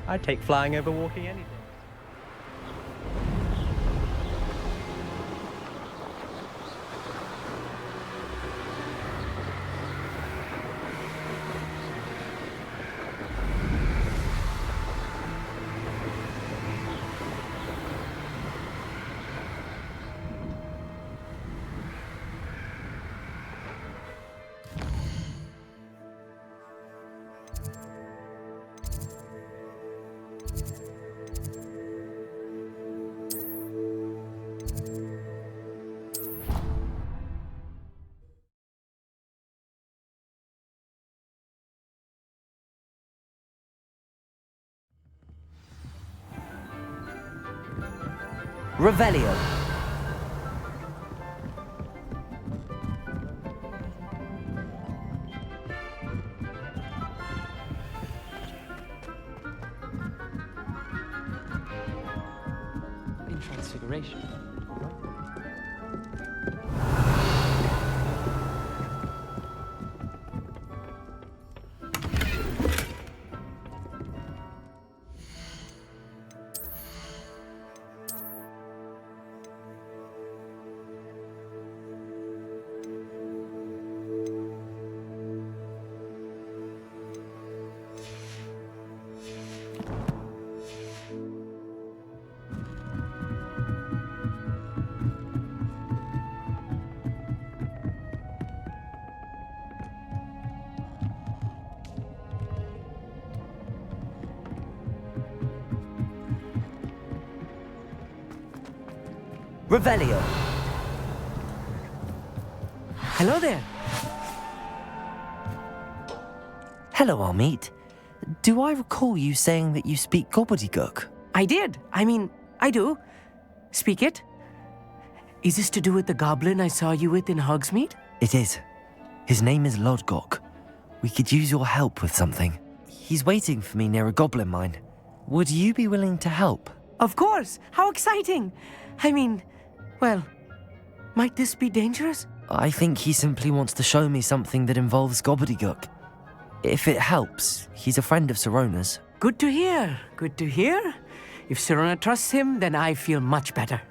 I'd take flying over walking any day. Revelio. In Transfiguration. Revelio. Hello there. Hello, Amit. Do I recall you saying that you speak gobbledygook? I did. I do. Speak it. Is this to do with the goblin I saw you with in Hogsmeade? It is. His name is Lodgok. We could use your help with something. He's waiting for me near a goblin mine. Would you be willing to help? Of course. How exciting. Well, might this be dangerous? I think he simply wants to show me something that involves gobbledygook. If it helps, he's a friend of Sirona's. Good to hear. Good to hear. If Sirona trusts him, then I feel much better.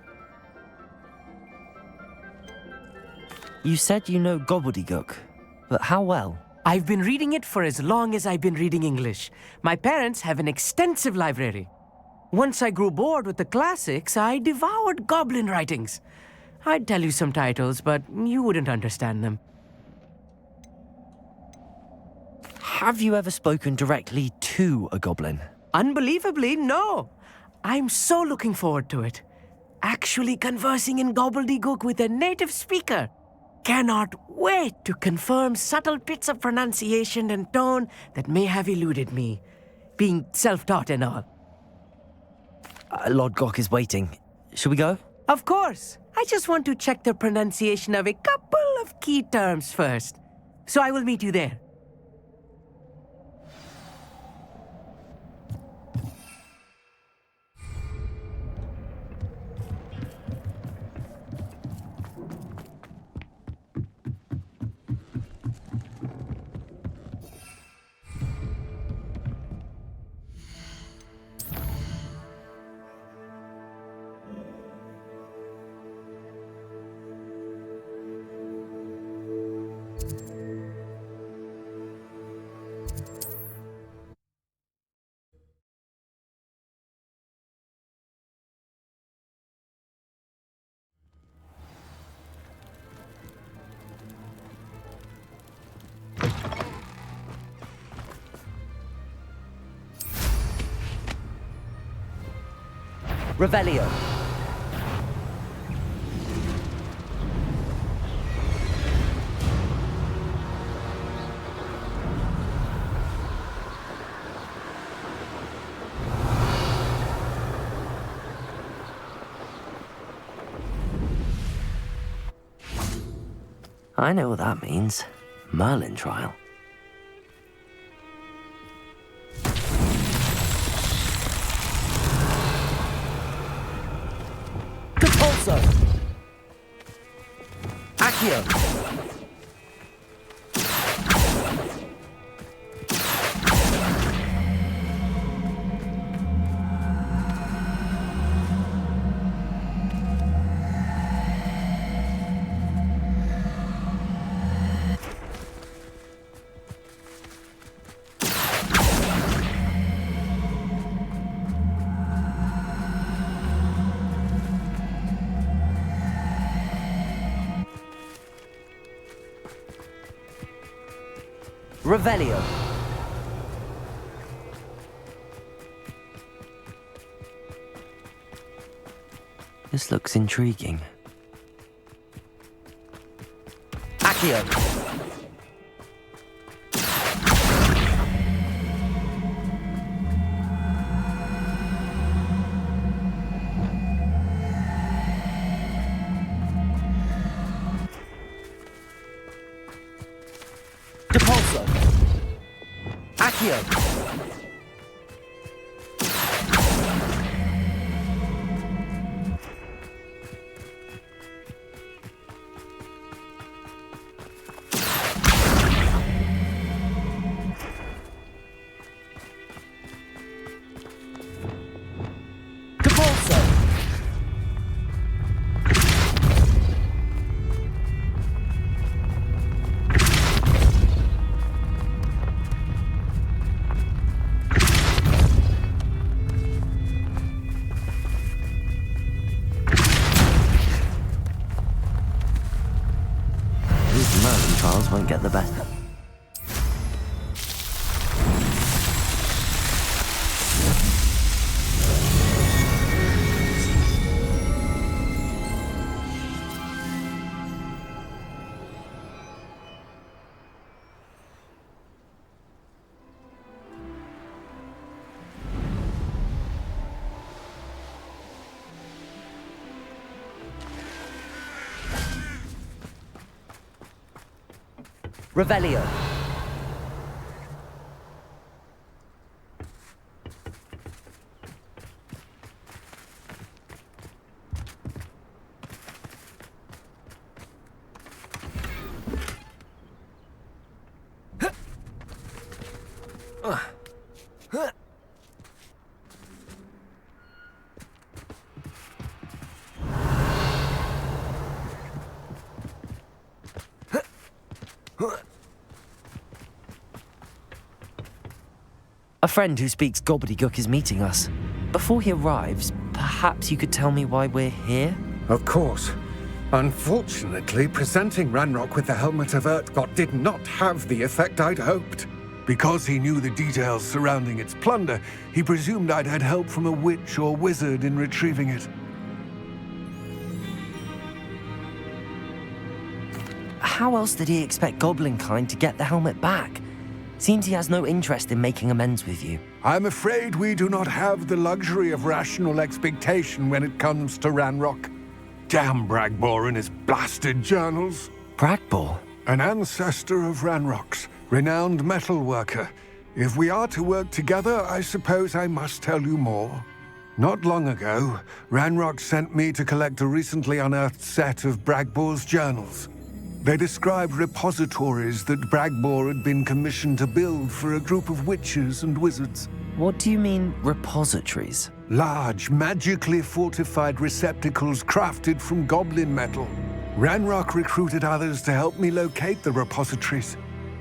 You said you know gobbledygook, but how well? I've been reading it for as long as I've been reading English. My parents have an extensive library. Once I grew bored with the classics, I devoured goblin writings. I'd tell you some titles, but you wouldn't understand them. Have you ever spoken directly to a goblin? Unbelievably, no. I'm so looking forward to it. Actually conversing in gobbledygook with a native speaker. Cannot wait to confirm subtle bits of pronunciation and tone that may have eluded me, being self-taught and all. Lodgok is waiting. Shall we go? Of course. I just want to check the pronunciation of a couple of key terms first. So I will meet you there. Revelio. I know what that means. Merlin trial. Capulso! Accio! Revelio. This looks intriguing. Accio. Depulso. Accio. Merlin trials won't get the best. Revelio. A friend who speaks gobbledygook is meeting us. Before he arrives, perhaps you could tell me why we're here? Of course. Unfortunately, presenting Ranrock with the Helmet of Urtkot did not have the effect I'd hoped. Because he knew the details surrounding its plunder, he presumed I'd had help from a witch or wizard in retrieving it. How else did he expect Goblinkind to get the helmet back? Seems he has no interest in making amends with you. I'm afraid we do not have the luxury of rational expectation when it comes to Ranrock. Damn Bragbor and his blasted journals. Bragbor? An ancestor of Ranrock's, renowned metalworker. If we are to work together, I suppose I must tell you more. Not long ago, Ranrock sent me to collect a recently unearthed set of Bragbor's journals. They described repositories that Bragbor had been commissioned to build for a group of witches and wizards. What do you mean, repositories? Large, magically fortified receptacles crafted from goblin metal. Ranrock recruited others to help me locate the repositories.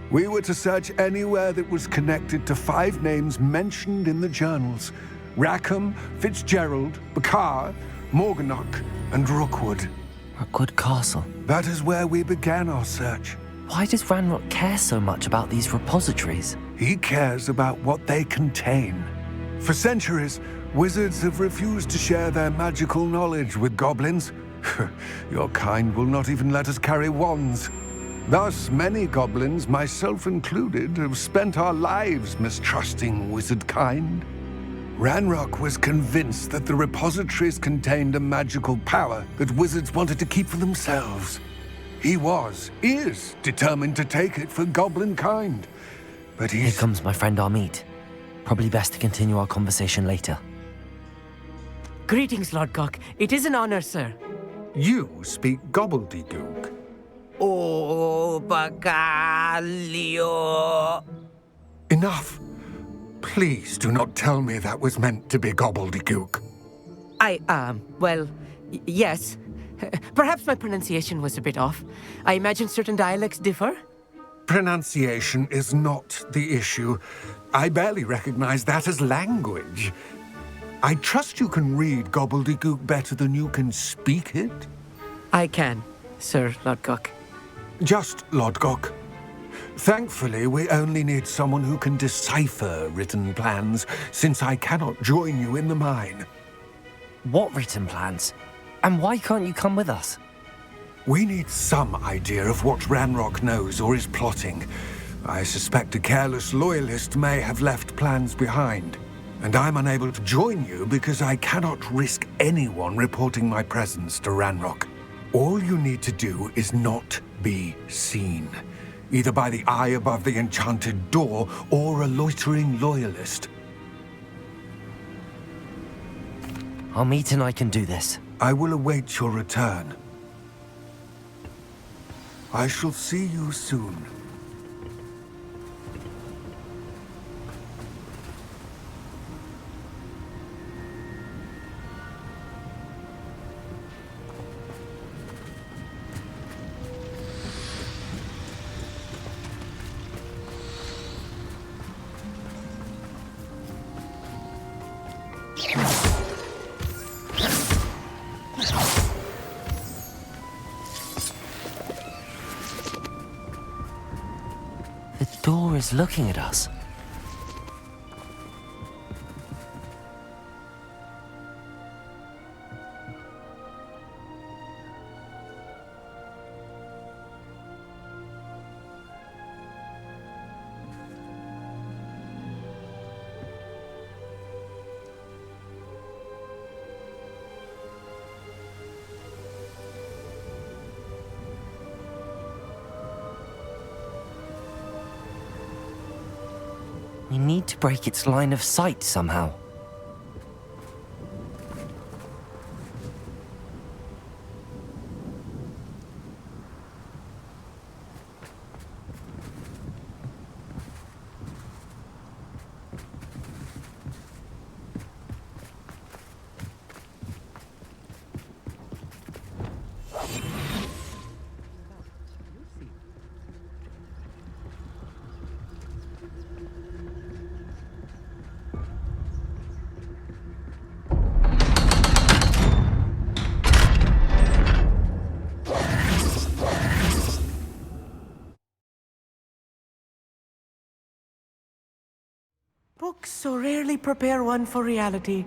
We were to search anywhere that was connected to 5 names mentioned in the journals: Rackham, Fitzgerald, Bakar, Morganach, and Rookwood. Rookwood Castle. That is where we began our search. Why does Ranrock care so much about these repositories? He cares about what they contain. For centuries, wizards have refused to share their magical knowledge with goblins. Your kind will not even let us carry wands. Thus, many goblins, myself included, have spent our lives mistrusting wizard kind. Ranrock was convinced that the repositories contained a magical power that wizards wanted to keep for themselves. He is determined to take it for goblin kind. But Here comes my friend Amit. Probably best to continue our conversation later. Greetings, Lord Gok. It is an honor, sir. You speak gobbledygook. Oh, Bagalio. Enough. Please do not tell me that was meant to be gobbledygook. Yes. Perhaps my pronunciation was a bit off. I imagine certain dialects differ. Pronunciation is not the issue. I barely recognize that as language. I trust you can read gobbledygook better than you can speak it? I can, Sir Lord Gok. Just Lord Gok. Thankfully, we only need someone who can decipher written plans, since I cannot join you in the mine. What written plans? And why can't you come with us? We need some idea of what Ranrock knows or is plotting. I suspect a careless loyalist may have left plans behind. And I'm unable to join you because I cannot risk anyone reporting my presence to Ranrock. All you need to do is not be seen, either by the eye above the enchanted door or a loitering loyalist. Amit and I can do this. I will await your return. I shall see you soon. The door is looking at us. We need to break its line of sight somehow. Books so rarely prepare one for reality.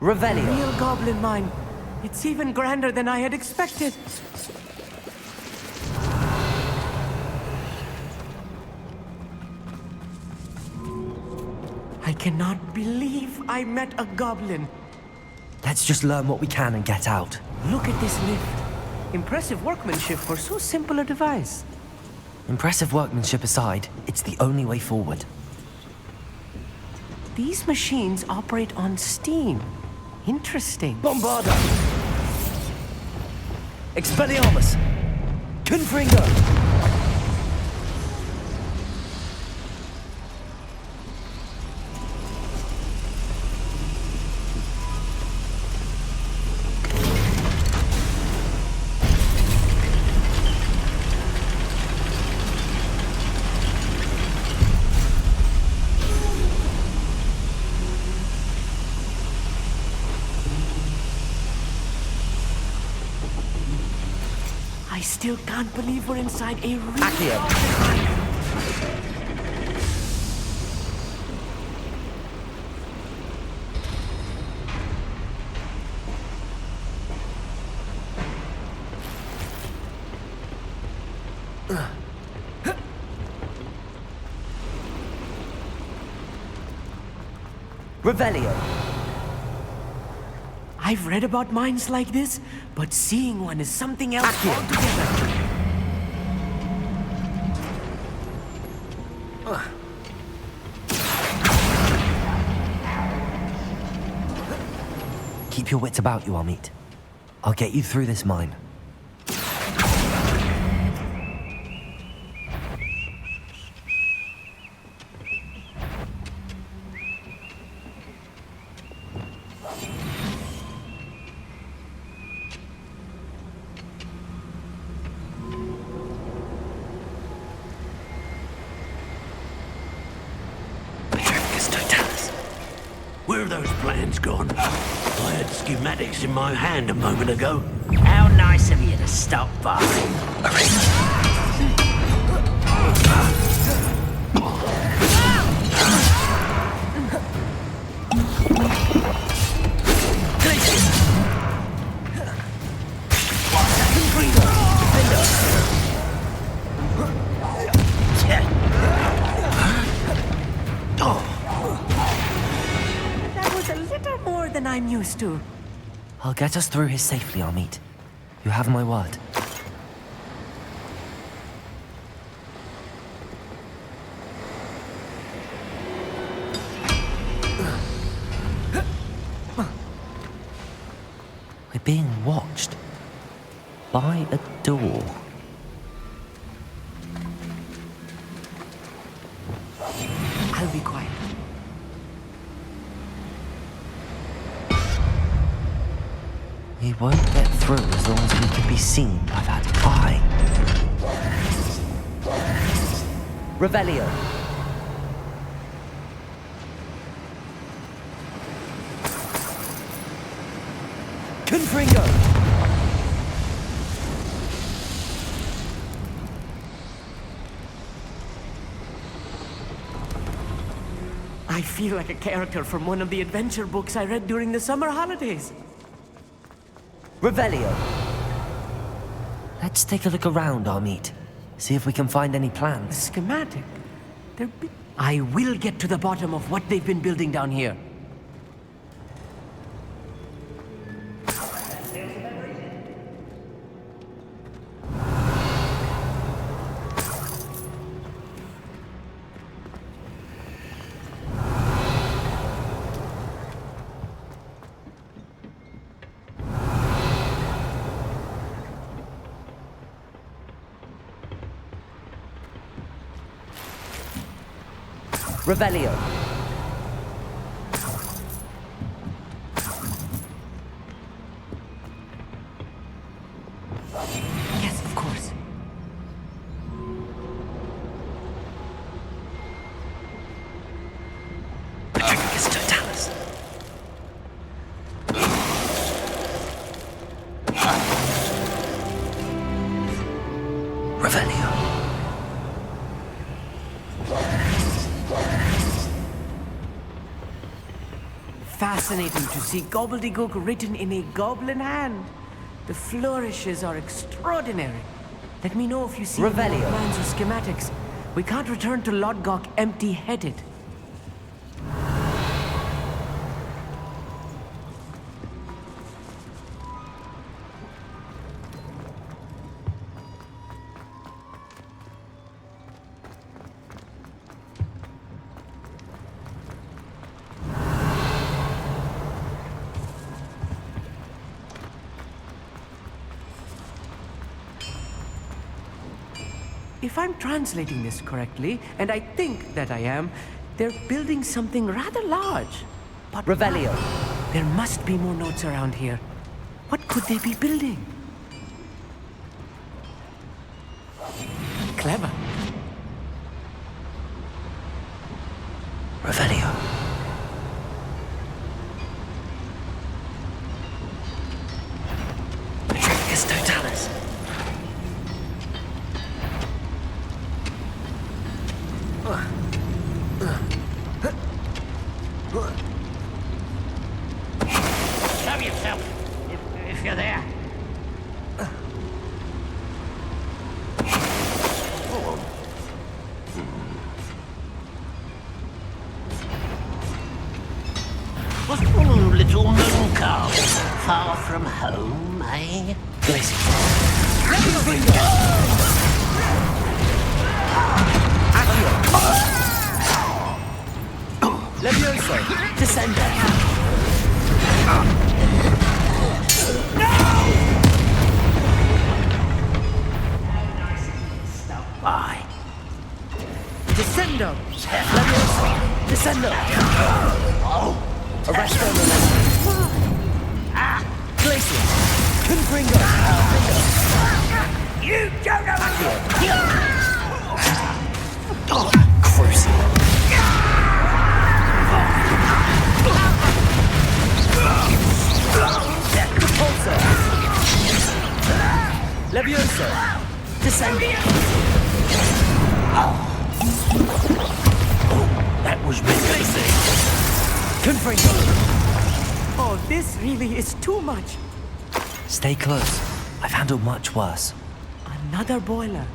Revelio. Real goblin mine. It's even grander than I had expected. I cannot believe I met a goblin. Let's just learn what we can and get out. Look at this lift. Impressive workmanship for so simple a device. Impressive workmanship aside, it's the only way forward. These machines operate on steam. Interesting. Bombarda! Expelliarmus! Confringo! I still can't believe we're inside a real Accio. Revelio. I've read about mines like this, but seeing one is something else Accio. altogether. Keep your wits about you, Amit. I'll get you through this mine. Where have those plans gone? I had schematics in my hand a moment ago. How nice of you to stop by. little more than I'm used to. I'll get us through here safely, Amit. You have my word. We're being watched by a door. I'll be quiet. We won't get through as long as we can be seen by that eye. Revelio. Confringo. I feel like a character from one of the adventure books I read during the summer holidays. Revelio. Let's take a look around, Amit. See if we can find any The plans. schematic. I will get to the bottom of what they've been building down here. Revelio. Yes, of course. Patricus Totalis. Revelio. Fascinating to see gobbledygook written in a goblin hand. The flourishes are extraordinary. Let me know if you see any more Revelio. plans or schematics. We can't return to Lodgok empty-headed. If I'm translating this correctly, and I think that I am, they're building something rather large. But Revelio. there must be more notes around here. What could they be building? Clever. Revelio. Patricus Totalis. Show yourself, if you're there. Oh, little moon calf, far from home, eh? Levioso. Descender. Bye. Descendo! Levioso. Descender. Arresto Memento. Glacier. Confringo. You don't know Crucible. Repulsor. Levioso. Descender. that was ridiculous. Confringo. Oh, this really is too much. Stay close. I've handled much worse. Another boiler.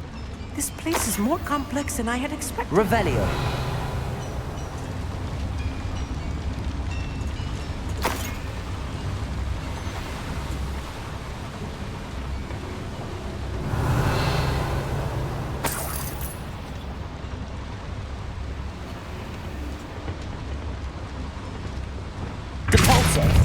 This place is more complex than I had expected. Revelio. Depulso!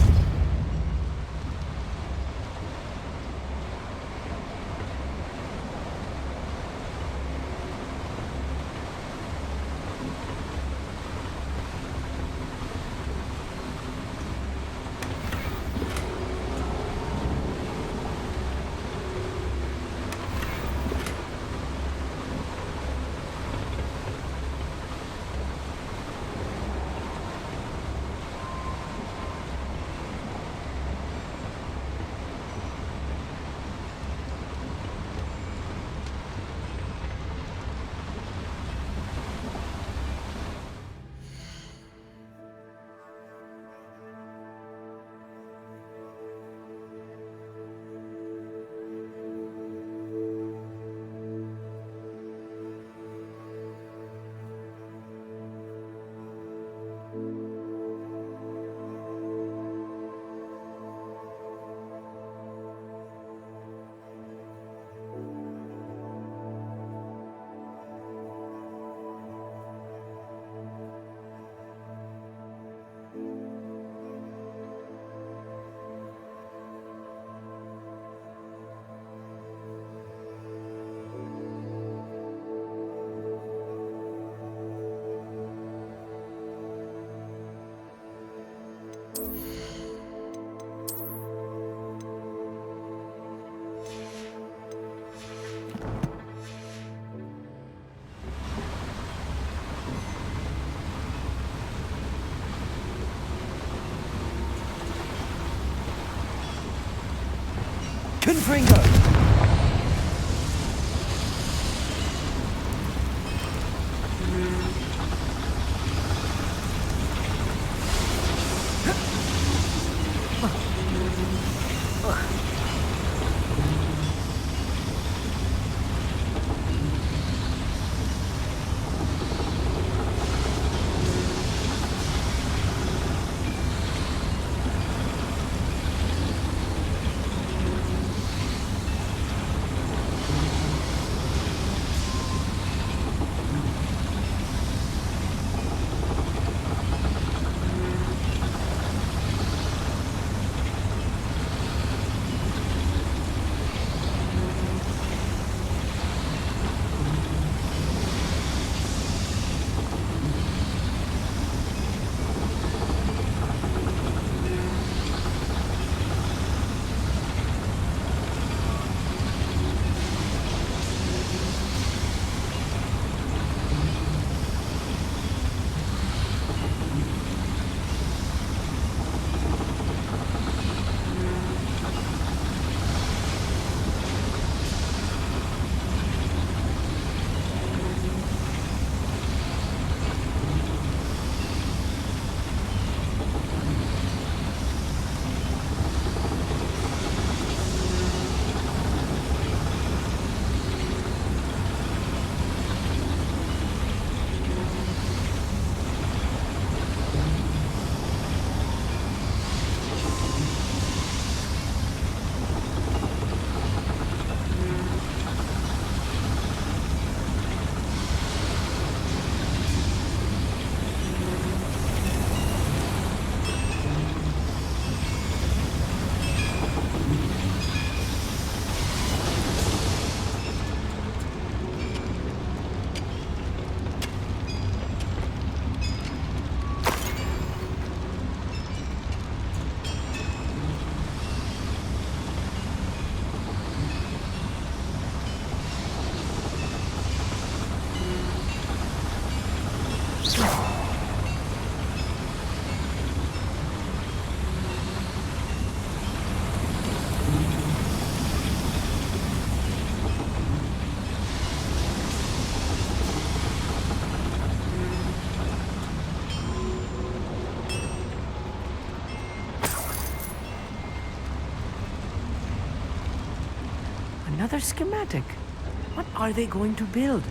Confringo! Another schematic. What are they going to build?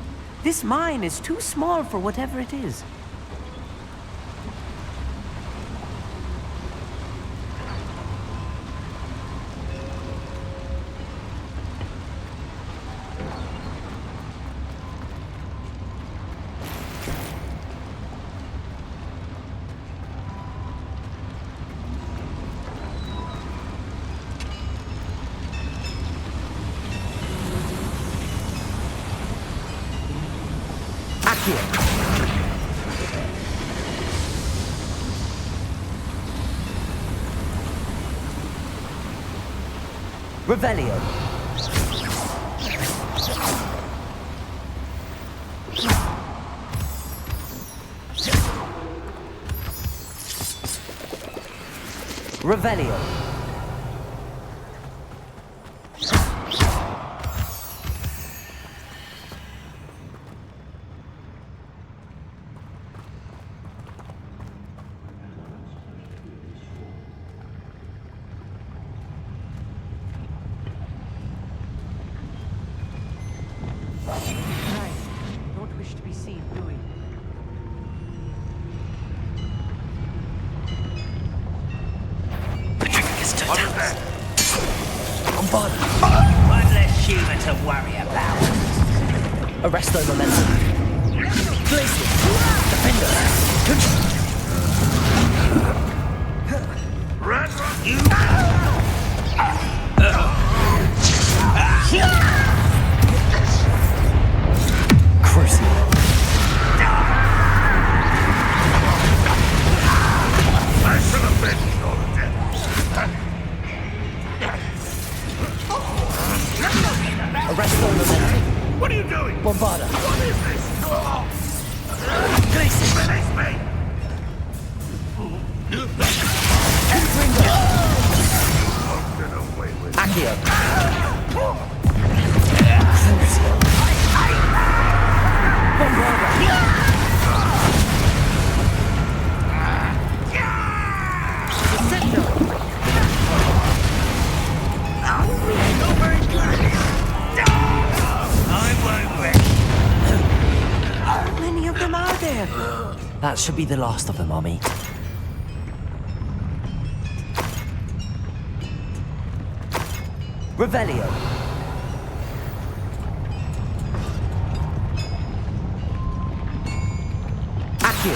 This mine is too small for whatever it is. Accio. Revelio. Revelio. I don't wish to be seen, do we? What is that? One less human to worry about. Arresto momentum. Glacier. Defender. Rat, you! Crucible. I should have been all dead. Arresto momentum. What are you doing? Bombarda. What is this? Glacier. Release me! Get away with it. Accio. How many of them are there? That should be the last of them, Army. Revelio. Accio.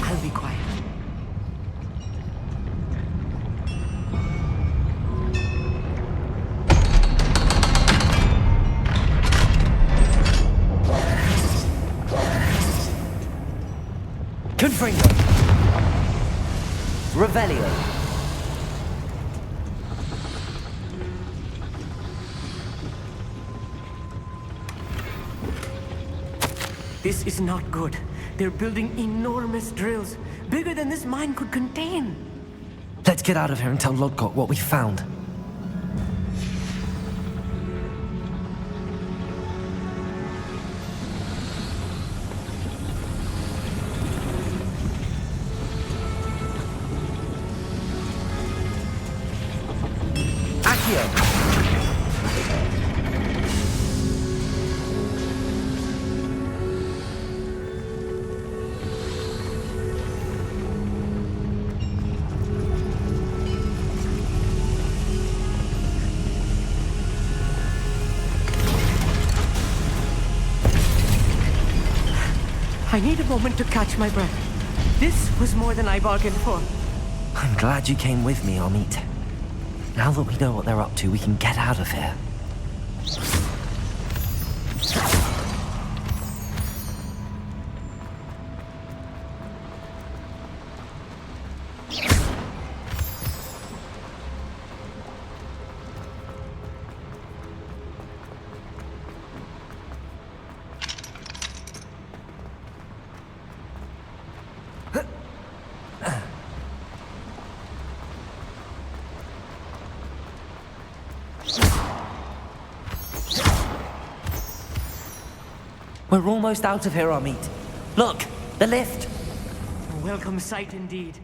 I'll be quiet. Confringo. Revelio. This is not good. They're building enormous drills, bigger than this mine could contain. Let's get out of here and tell Lodgok what we found. Accio. I need a moment to catch my breath. This was more than I bargained for. I'm glad you came with me, Amit. Now that we know what they're up to, we can get out of here. We're almost out of here, Amit. Look, the lift. A welcome sight indeed.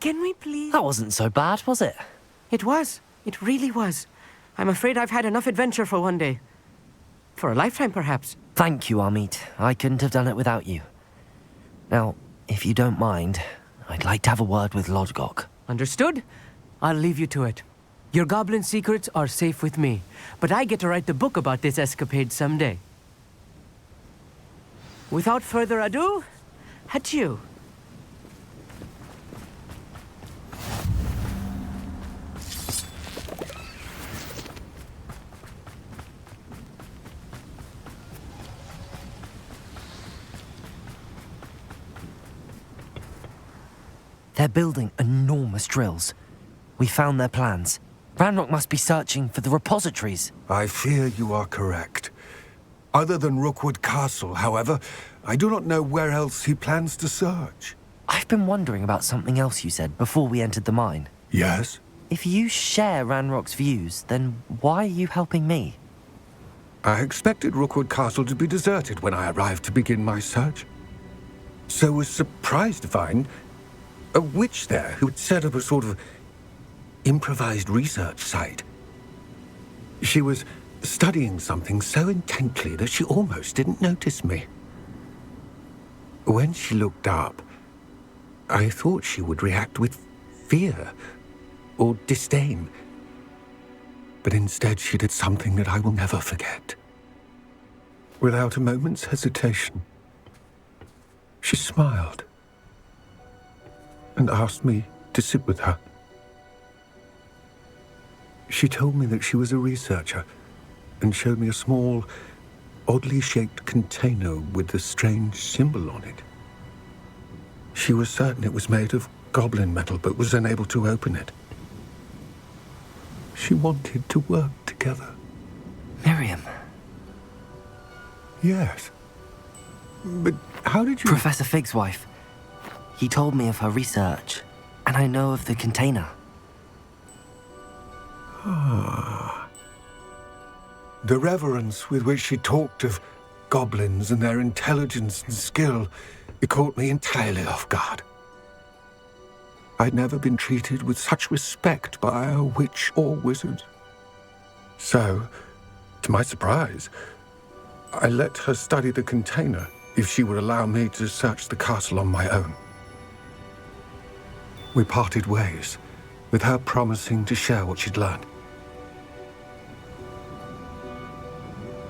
Can we please? That wasn't so bad, was it? It was. It really was. I'm afraid I've had enough adventure for one day. For a lifetime, perhaps. Thank you, Amit. I couldn't have done it without you. Now, if you don't mind, I'd like to have a word with Lodgok. Understood? I'll leave you to it. Your goblin secrets are safe with me, but I get to write the book about this escapade someday. Without further ado, adieu. They're building enormous drills. We found their plans. Ranrock must be searching for the repositories. I fear you are correct. Other than Rookwood Castle, however, I do not know where else he plans to search. I've been wondering about something else you said before we entered the mine. Yes? If you share Ranrock's views, then why are you helping me? I expected Rookwood Castle to be deserted when I arrived to begin my search. So was surprised to find a witch there who had set up a sort of improvised research site. She was studying something so intently that she almost didn't notice me. When she looked up, I thought she would react with fear or disdain. But instead she did something that I will never forget. Without a moment's hesitation, she smiled and asked me to sit with her. She told me that she was a researcher and showed me a small, oddly shaped container with a strange symbol on it. She was certain it was made of goblin metal, but was unable to open it. She wanted to work together. Miriam. Yes. But how did you... Professor Fig's wife. He told me of her research, and I know of the container. The reverence with which she talked of goblins and their intelligence and skill, it caught me entirely off guard. I'd never been treated with such respect by a witch or wizard. So, to my surprise, I let her study the container if she would allow me to search the castle on my own. We parted ways, with her promising to share what she'd learned.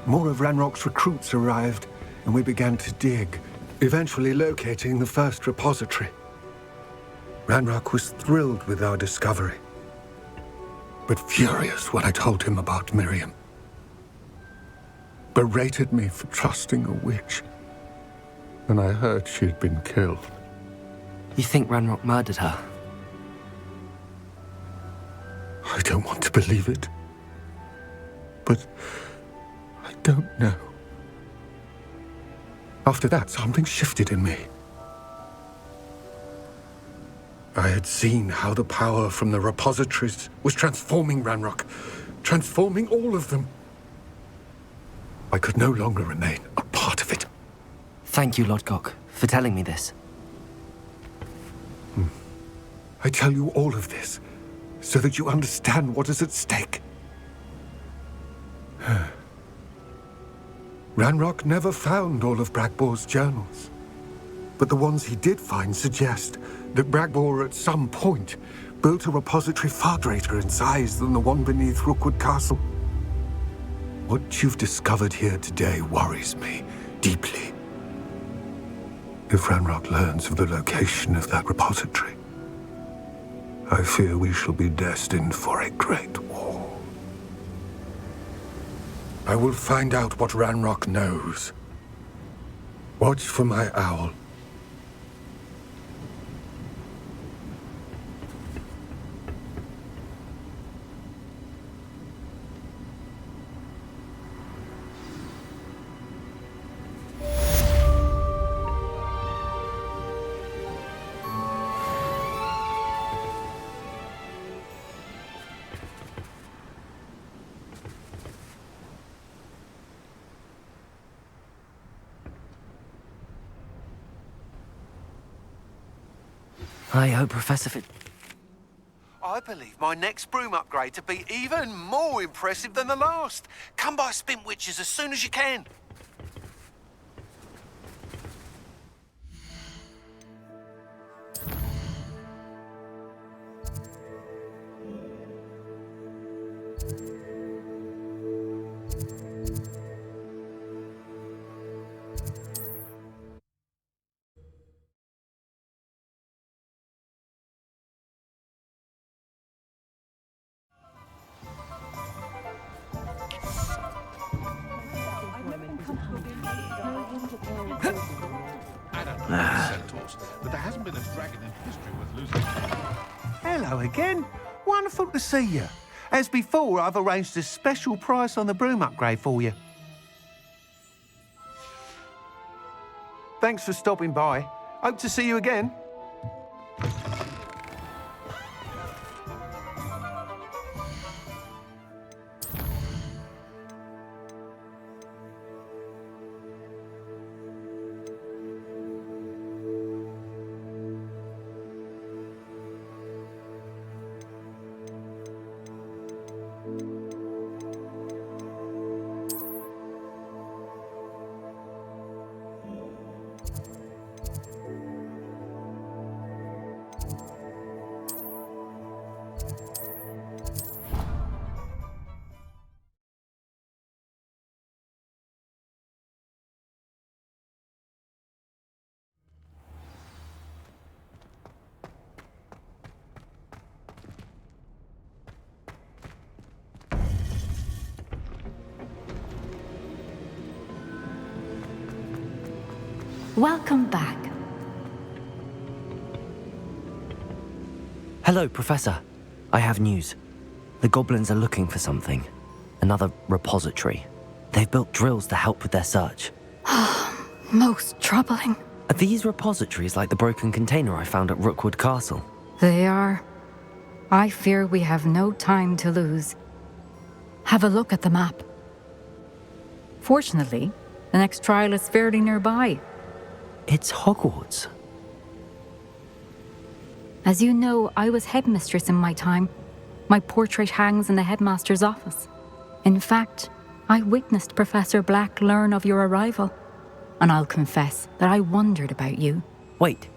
More of Ranrock's recruits arrived, and we began to dig, eventually locating the first repository. Ranrock was thrilled with our discovery, but furious when I told him about Miriam. Berated me for trusting a witch, and I heard she had been killed. You think Ranrock murdered her? I don't want to believe it, but I don't know. After that, something shifted in me. I had seen how the power from the repositories was transforming Ranrock, transforming all of them. I could no longer remain a part of it. Thank you, Lodgok, for telling me this. I tell you all of this so that you understand what is at stake. Ranrock never found all of Bragbor's journals, but the ones he did find suggest that Bragbor at some point built a repository far greater in size than the one beneath Rookwood Castle. What you've discovered here today worries me deeply. If Ranrock learns of the location of that repository, I fear we shall be destined for a great war. I will find out what Ranrock knows. Watch for my owl. I hope Professor Fig... I believe my next broom upgrade to be even more impressive than the last. Come by Spint Witches as soon as you can. But there hasn't been a dragon in history worth losing. Hello again. Wonderful to see you. As before, I've arranged a special price on the broom upgrade for you. Thanks for stopping by. Hope to see you again. Welcome back. Hello, Professor. I have news. The goblins are looking for something. Another repository. They've built drills to help with their search. Most troubling. Are these repositories like the broken container I found at Rookwood Castle? They are. I fear we have no time to lose. Have a look at the map. Fortunately, the next trial is fairly nearby. It's Hogwarts. As you know, I was headmistress in my time. My portrait hangs in the headmaster's office. In fact, I witnessed Professor Black learn of your arrival. And I'll confess that I wondered about you. Wait,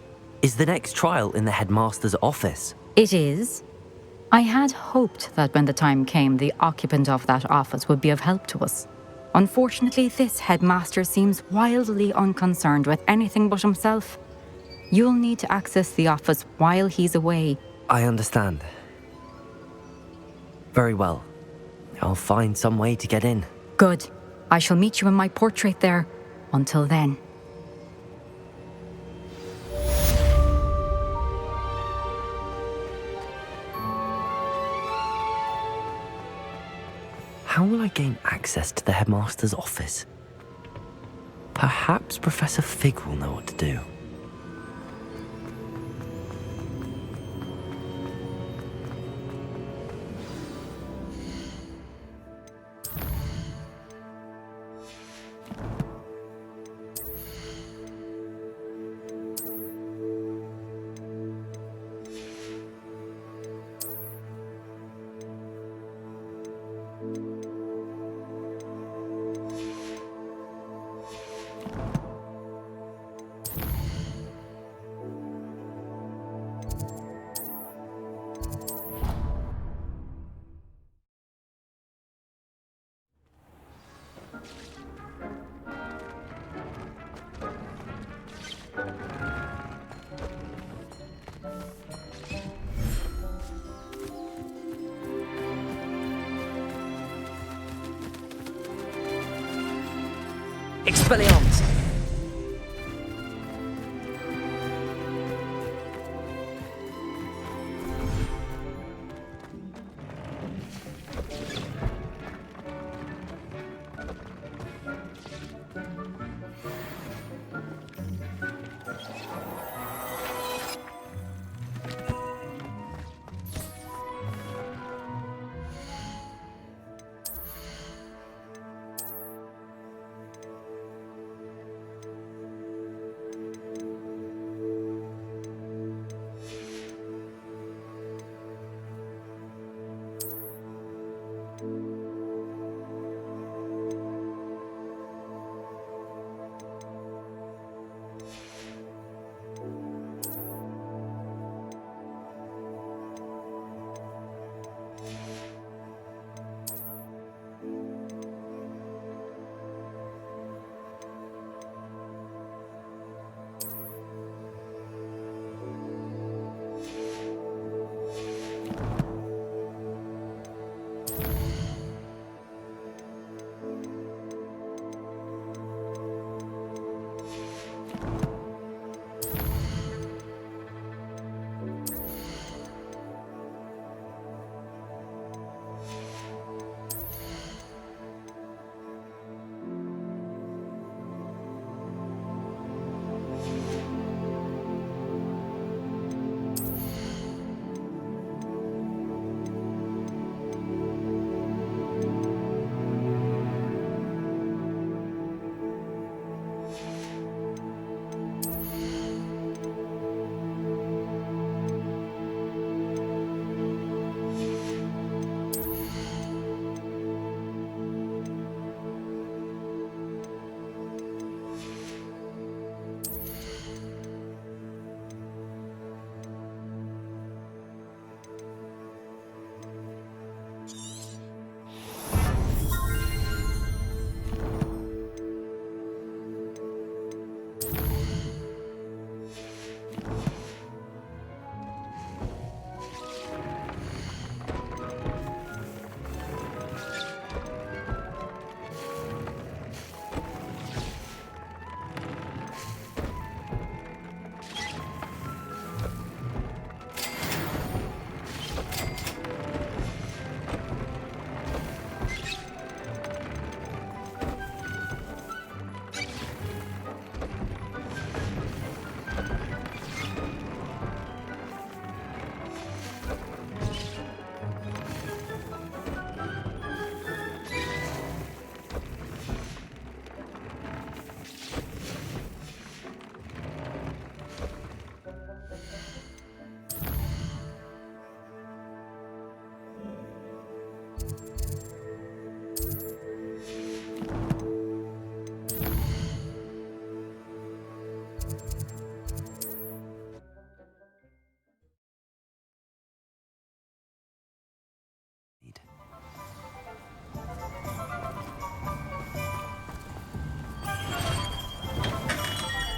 is the next trial in the headmaster's office? It is. I had hoped that when the time came, the occupant of that office would be of help to us. Unfortunately, this headmaster seems wildly unconcerned with anything but himself. You'll need to access the office while he's away. I understand. Very well. I'll find some way to get in. Good. I shall meet you in my portrait there. Until then. How will I gain access to the headmaster's office? Perhaps Professor Fig will know what to do. Expelliarmus!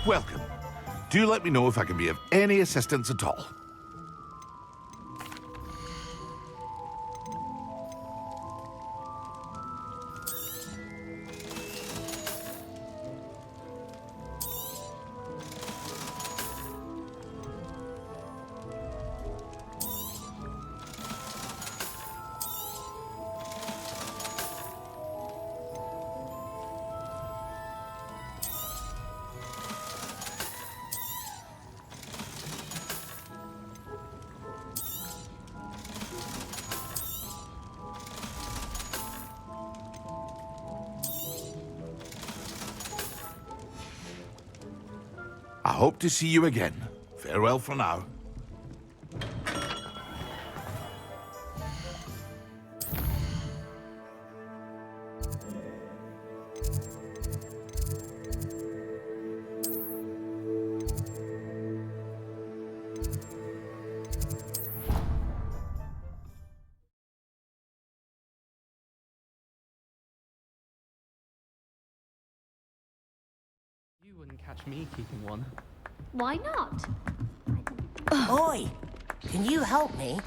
Welcome. Do let me know if I can be of any assistance at all. I hope to see you again. Farewell for now. You wouldn't catch me keeping one. Why not? Oi! Can you help me?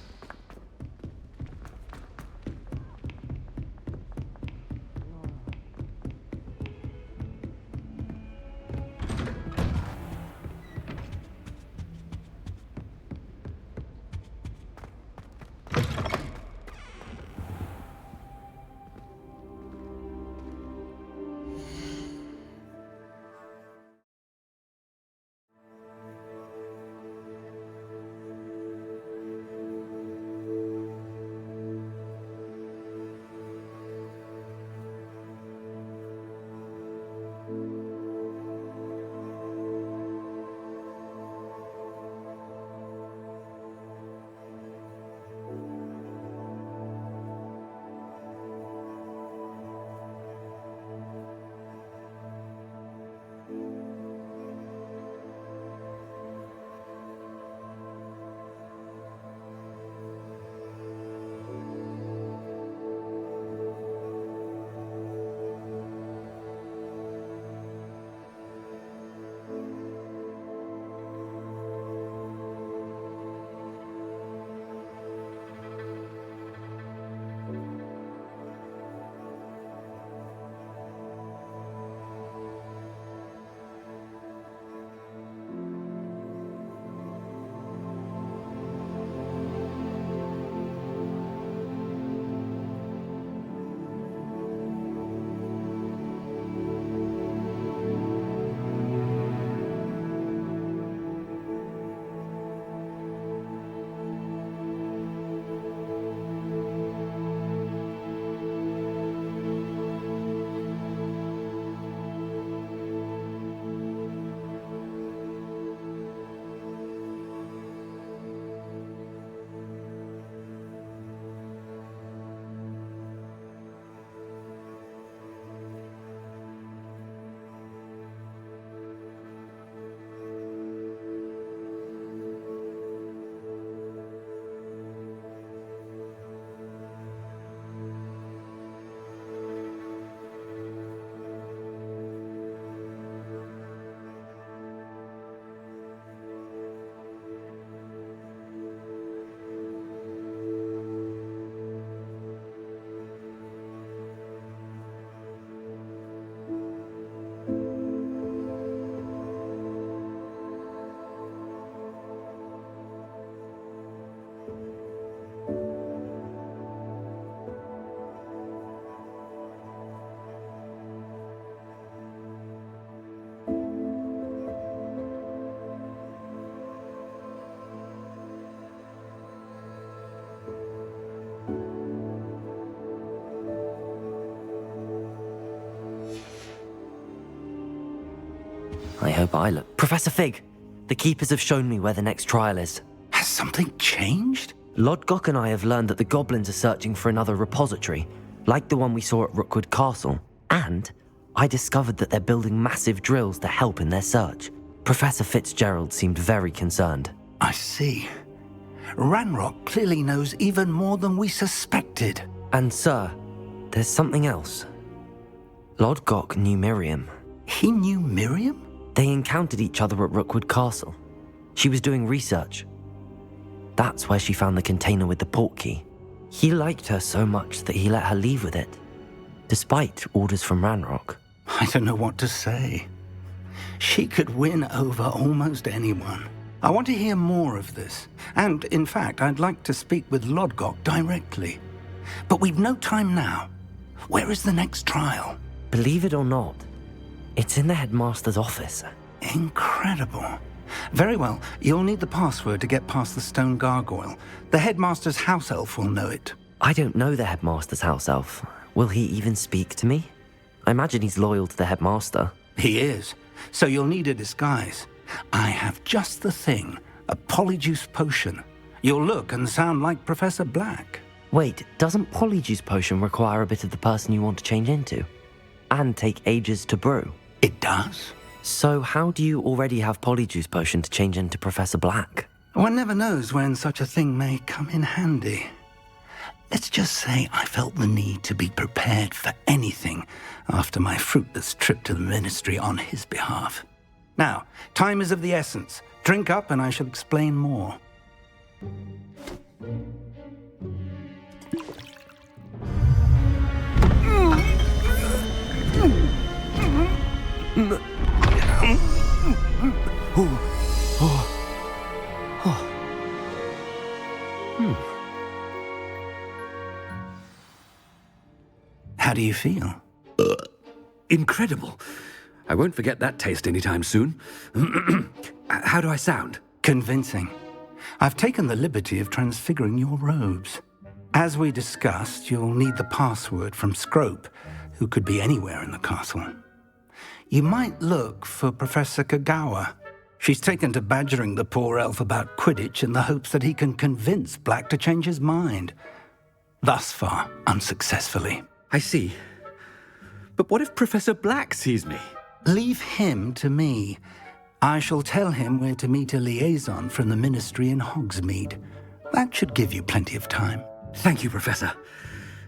I hope I look. Professor Fig, the Keepers have shown me where the next trial is. Has something changed? Lodgok and I have learned that the goblins are searching for another repository, like the one we saw at Rookwood Castle. And I discovered that they're building massive drills to help in their search. Professor Fitzgerald seemed very concerned. I see. Ranrock clearly knows even more than we suspected. And sir, there's something else. Lodgok knew Miriam. He knew Miriam? They encountered each other at Rookwood Castle. She was doing research. That's where she found the container with the portkey. He liked her so much that he let her leave with it, despite orders from Ranrock. I don't know what to say. She could win over almost anyone. I want to hear more of this. And, in fact, I'd like to speak with Lodgok directly. But we've no time now. Where is the next trial? Believe it or not, it's in the headmaster's office. Incredible. Very well. You'll need the password to get past the stone gargoyle. The headmaster's house elf will know it. I don't know the headmaster's house elf. Will he even speak to me? I imagine he's loyal to the headmaster. He is. So you'll need a disguise. I have just the thing. A polyjuice potion. You'll look and sound like Professor Black. Wait, doesn't polyjuice potion require a bit of the person you want to change into? And take ages to brew? It does. So how do you already have polyjuice potion to change into Professor Black? One never knows when such a thing may come in handy. Let's just say I felt the need to be prepared for anything after my fruitless trip to the Ministry on his behalf. Now, time is of the essence. Drink up and I shall explain more. How do you feel? Incredible. I won't forget that taste anytime soon. How do I sound? Convincing. I've taken the liberty of transfiguring your robes. As we discussed, you'll need the password from Scrope, who could be anywhere in the castle. You might look for Professor Kagawa. She's taken to badgering the poor elf about Quidditch in the hopes that he can convince Black to change his mind. Thus far, unsuccessfully. I see. But what if Professor Black sees me? Leave him to me. I shall tell him where to meet a liaison from the Ministry in Hogsmeade. That should give you plenty of time. Thank you, Professor.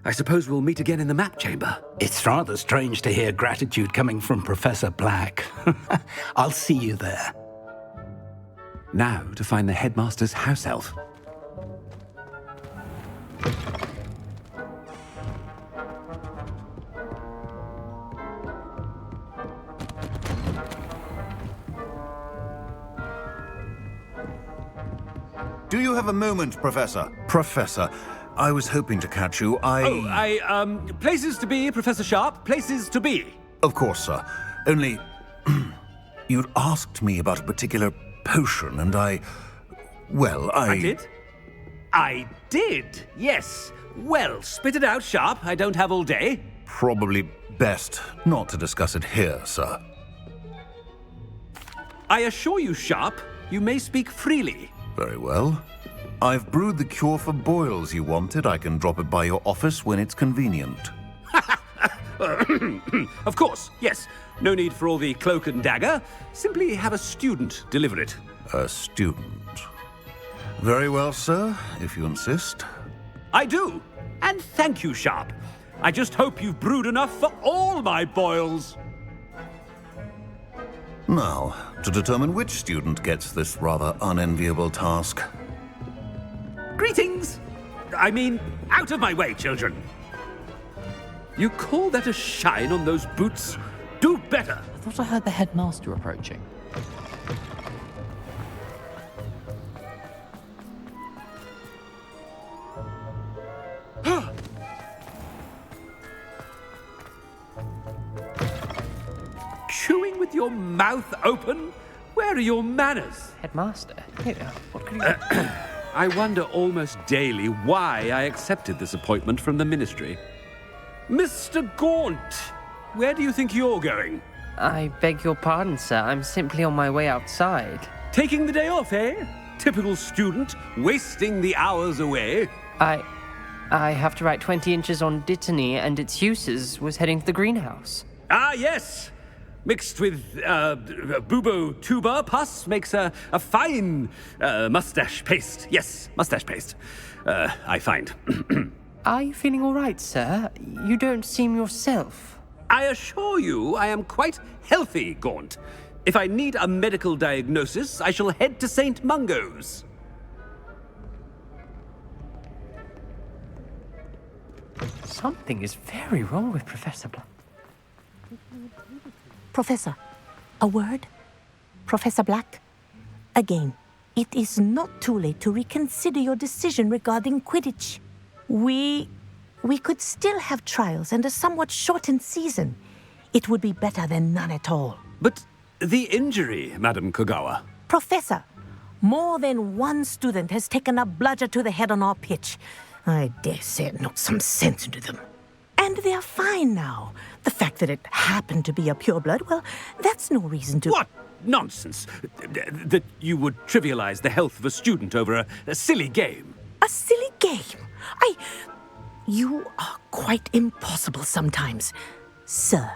I suppose we'll meet again in the map chamber. It's rather strange to hear gratitude coming from Professor Black. I'll see you there. Now to find the headmaster's house elf. Do you have a moment, Professor? Professor, I was hoping to catch you. Places to be, Professor Sharp. Places to be. Of course, sir. Only, you'd asked me about a particular potion, and I did? I did, yes. Well, spit it out, Sharp. I don't have all day. Probably best not to discuss it here, sir. I assure you, Sharp, you may speak freely. Very well. I've brewed the cure for boils you wanted. I can drop it by your office when it's convenient. Of course, yes. No need for all the cloak and dagger. Simply have a student deliver it. A student. Very well, sir, if you insist. I do. And thank you, Sharp. I just hope you've brewed enough for all my boils. Now, to determine which student gets this rather unenviable task. Greetings! I mean, out of my way, children. You call that a shine on those boots? Do better! I thought I heard the headmaster approaching. Chewing with your mouth open? Where are your manners? Headmaster? Here, what could you... I wonder almost daily why I accepted this appointment from the Ministry. Mr. Gaunt, where do you think you're going? I beg your pardon, sir. I'm simply on my way outside. Taking the day off, eh? Typical student, wasting the hours away. I have to write 20 inches on Dittany and its uses. Was heading to the greenhouse. Ah, yes. Mixed with bubo tuber pus makes a fine mustache paste. Yes, mustache paste. I find. Are you feeling all right, sir? You don't seem yourself. I assure you I am quite healthy, Gaunt. If I need a medical diagnosis, I shall head to St. Mungo's. Something is very wrong with Professor Black. Professor, a word? Professor Black? Again, it is not too late to reconsider your decision regarding Quidditch. We could still have trials and a somewhat shortened season. It would be better than none at all. But the injury, Madam Kogawa. Professor, more than one student has taken a bludger to the head on our pitch. I dare say it knocked some sense into them. And they're fine now. The fact that it happened to be a pureblood, well, that's no reason to... What nonsense! That you would trivialize the health of a student over a silly game. A silly game? You are quite impossible sometimes. Sir,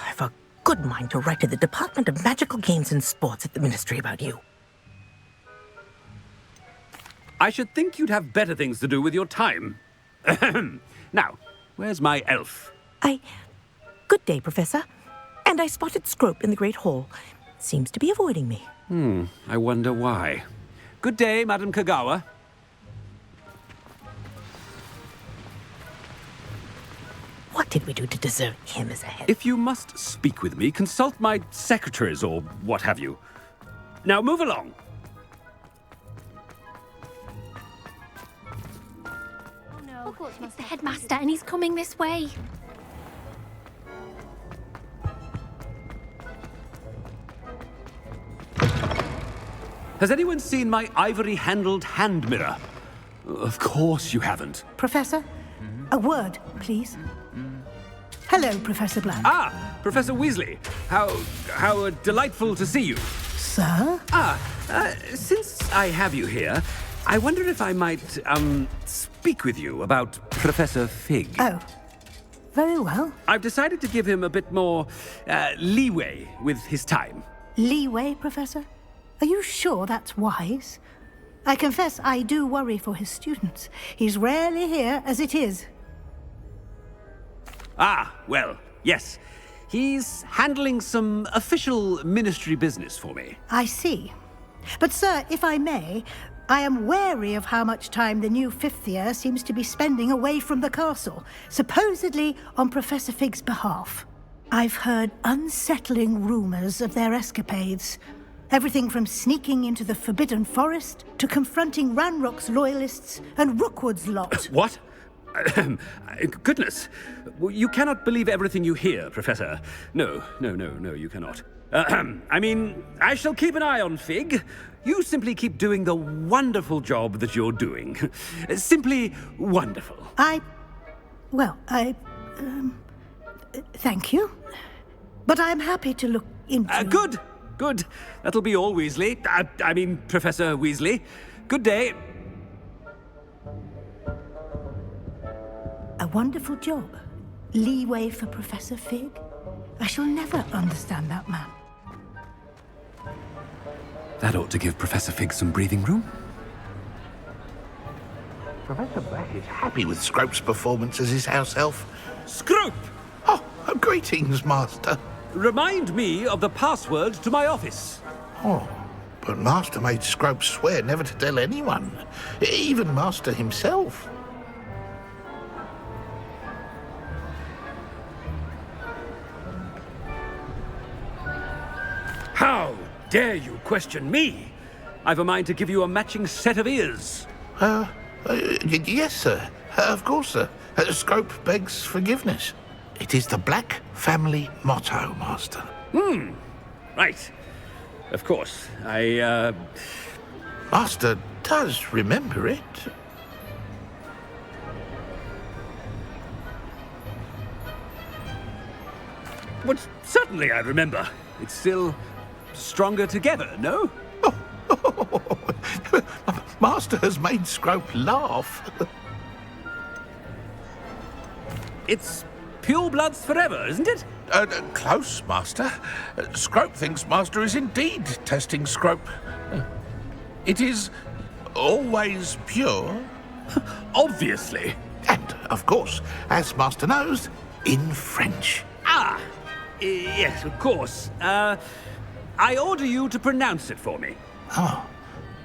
I've a good mind to write to the Department of Magical Games and Sports at the Ministry about you. I should think you'd have better things to do with your time. Now, where's my elf? Good day, Professor. And I spotted Scrope in the Great Hall. Seems to be avoiding me. I wonder why. Good day, Madam Kogawa. What did we do to deserve him as a head? If you must speak with me, consult my secretaries or what have you. Now move along. Hogwarts, it's the headmaster, and he's coming this way. Has anyone seen my ivory-handled hand mirror? Of course you haven't. Professor, a word, please. Hello, Professor Black. Ah, Professor Weasley. How delightful to see you. Sir? Since I have you here, I wonder if I might, speak with you about Professor Fig. Oh, very well. I've decided to give him a bit more, leeway with his time. Leeway, Professor? Are you sure that's wise? I confess I do worry for his students. He's rarely here as it is. Ah, well, yes. He's handling some official ministry business for me. I see. But, sir, if I may, I am wary of how much time the new fifth year seems to be spending away from the castle, supposedly on Professor Fig's behalf. I've heard unsettling rumors of their escapades. Everything from sneaking into the Forbidden Forest to confronting Ranrock's loyalists and Rookwood's lot. What? Goodness. You cannot believe everything you hear, Professor. No, you cannot. I mean, I shall keep an eye on Fig. You simply keep doing the wonderful job that you're doing. Simply wonderful. Thank you. But I'm happy to look into... Good. That'll be all, Weasley. I mean, Professor Weasley. Good day. A wonderful job. Leeway for Professor Fig. I shall never understand that man. That ought to give Professor Fig some breathing room. Professor Black is happy with Scrope's performance as his house elf. Scrope! Oh, greetings, Master. Remind me of the password to my office. Oh, but Master made Scrope swear never to tell anyone, even Master himself. How dare you question me? I've a mind to give you a matching set of ears. Yes, sir. Of course, sir. Scrope begs forgiveness. It is the Black family motto, Master. Right. Of course. Master does remember it. But certainly I remember. It's still stronger together, no? Master has made Scrope laugh. It's purebloods forever, isn't it? Close, Master. Scrope thinks Master is indeed testing Scrope. It is always pure. Obviously. And, of course, as Master knows, in French. Yes, of course. I order you to pronounce it for me. Oh,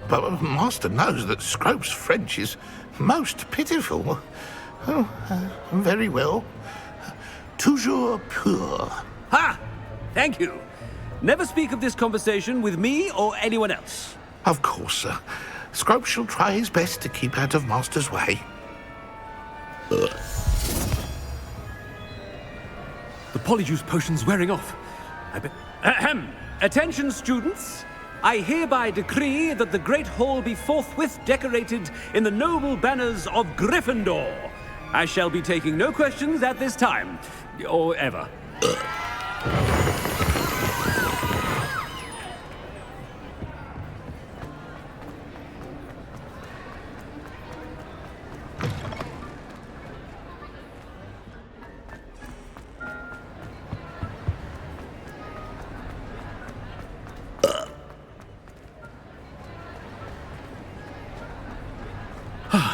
but Master knows that Scrope's French is most pitiful. Oh, very well. Toujours pur. Ha! Thank you. Never speak of this conversation with me or anyone else. Of course, sir. Scrope shall try his best to keep out of Master's way. The polyjuice potion's wearing off. Ahem. Attention, students. I hereby decree that the Great Hall be forthwith decorated in the noble banners of Gryffindor. I shall be taking no questions at this time, or ever.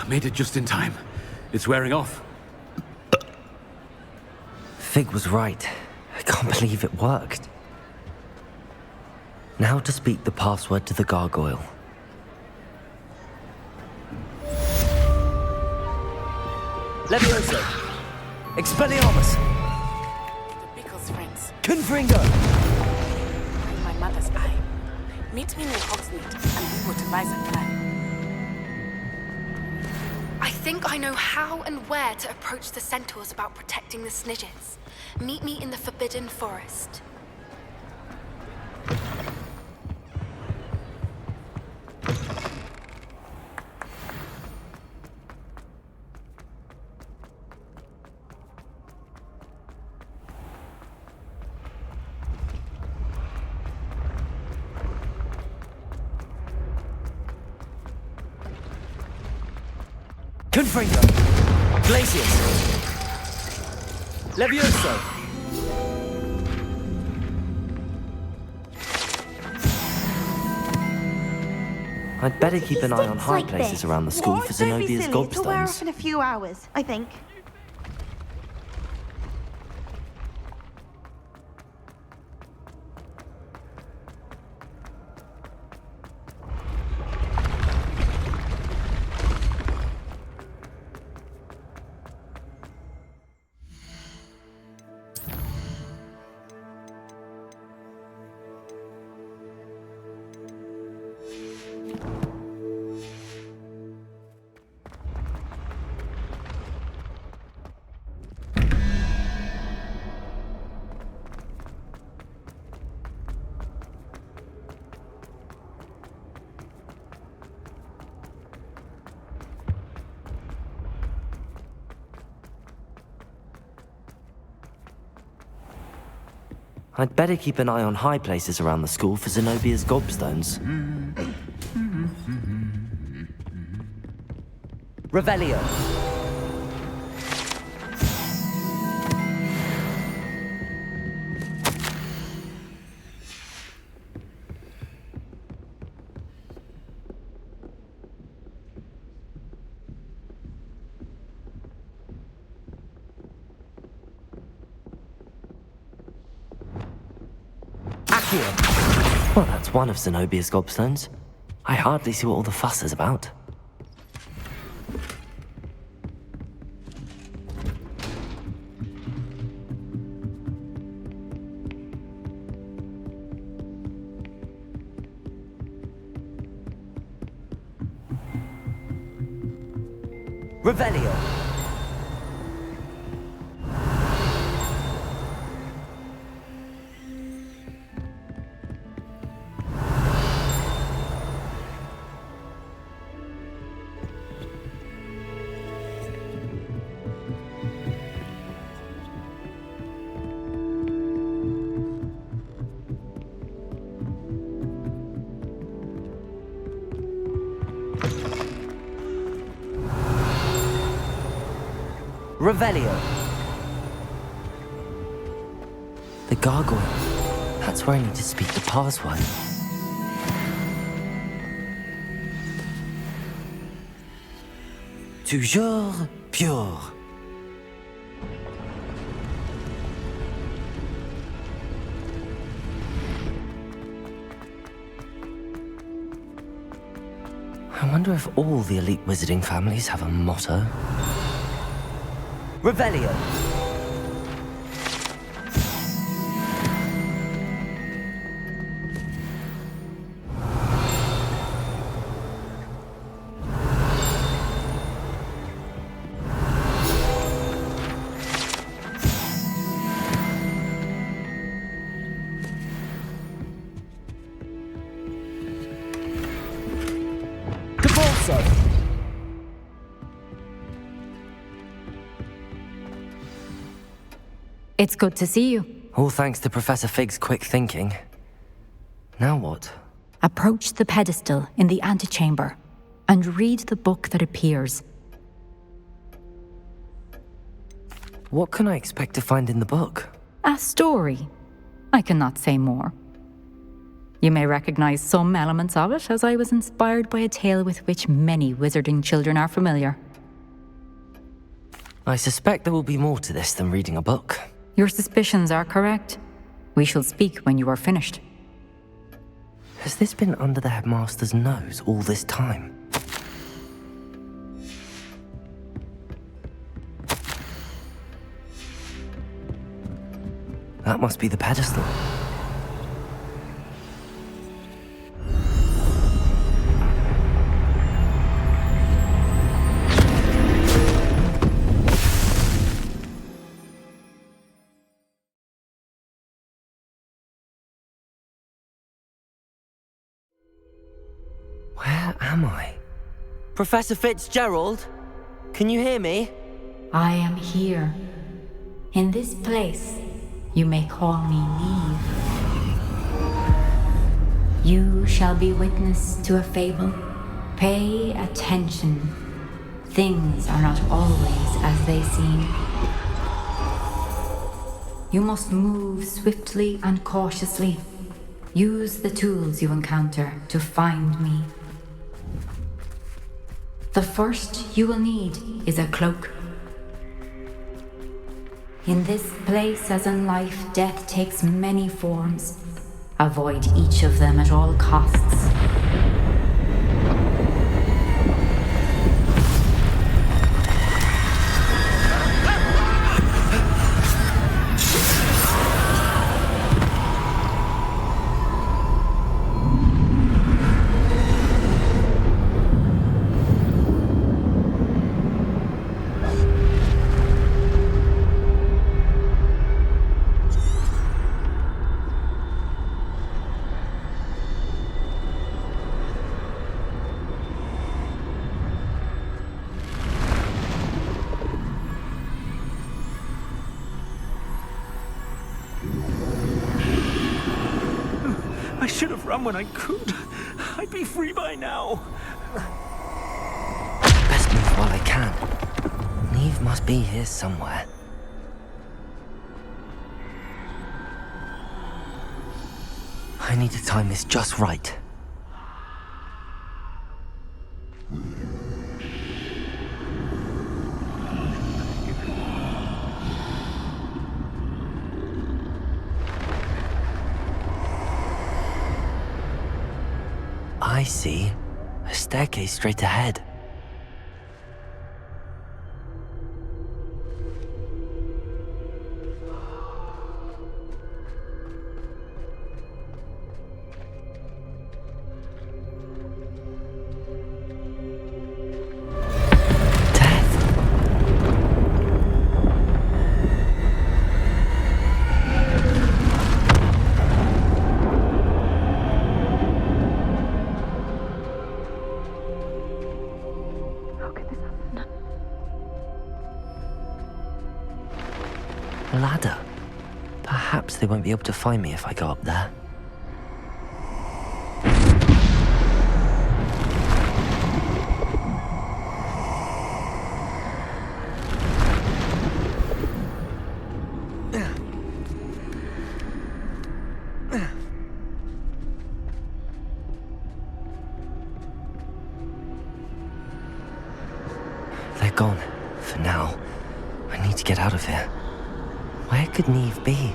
Made it just in time. It's wearing off. Fig was right. I can't believe it worked. Now to speak the password to the gargoyle. Levioso! Expelliarmus! The Bickle's friends. Confringo! My mother's eye. Meet me near Hogsmeade, and we will devise a plan. I think I know how and where to approach the centaurs about protecting the Snidgets. Meet me in the Forbidden Forest. Confringo! Glacius! Levioso! I'd better keep an eye on high places around the school for Zenobia's It'll wear off gobstones. in a few hours, I think. I'd better keep an eye on high places around the school for Zenobia's gobstones. Revelio! Well, that's one of Zenobia's gobstones. I hardly see what all the fuss is about. Revelio! Revelio! The gargoyle. That's where I need to speak the password. Toujours pure. wonder if all the elite wizarding families have a motto. Revelio. It's good to see you. All thanks to Professor Fig's quick thinking. Now what? Approach the pedestal in the antechamber and read the book that appears. What can I expect to find in the book? A story. I cannot say more. You may recognize some elements of it, as I was inspired by a tale with which many wizarding children are familiar. I suspect there will be more to this than reading a book. Your suspicions are correct. We shall speak when you are finished. Has this been under the headmaster's nose all this time? That must be the pedestal. Where am I? Professor Fitzgerald? Can you hear me? I am here. In this place, you may call me Neve. You shall be witness to a fable. Pay attention. Things are not always as they seem. You must move swiftly and cautiously. Use the tools you encounter to find me. The first you will need is a cloak. In this place, as in life, death takes many forms. Avoid each of them at all costs. I should have run when I could. I'd be free by now. Best move while I can. Neve must be here somewhere. I need to time this just right. I see. A staircase straight ahead. Ladder. Perhaps they won't be able to find me if I go up there. They're gone. For now. I need to get out of here. Where could Neve be?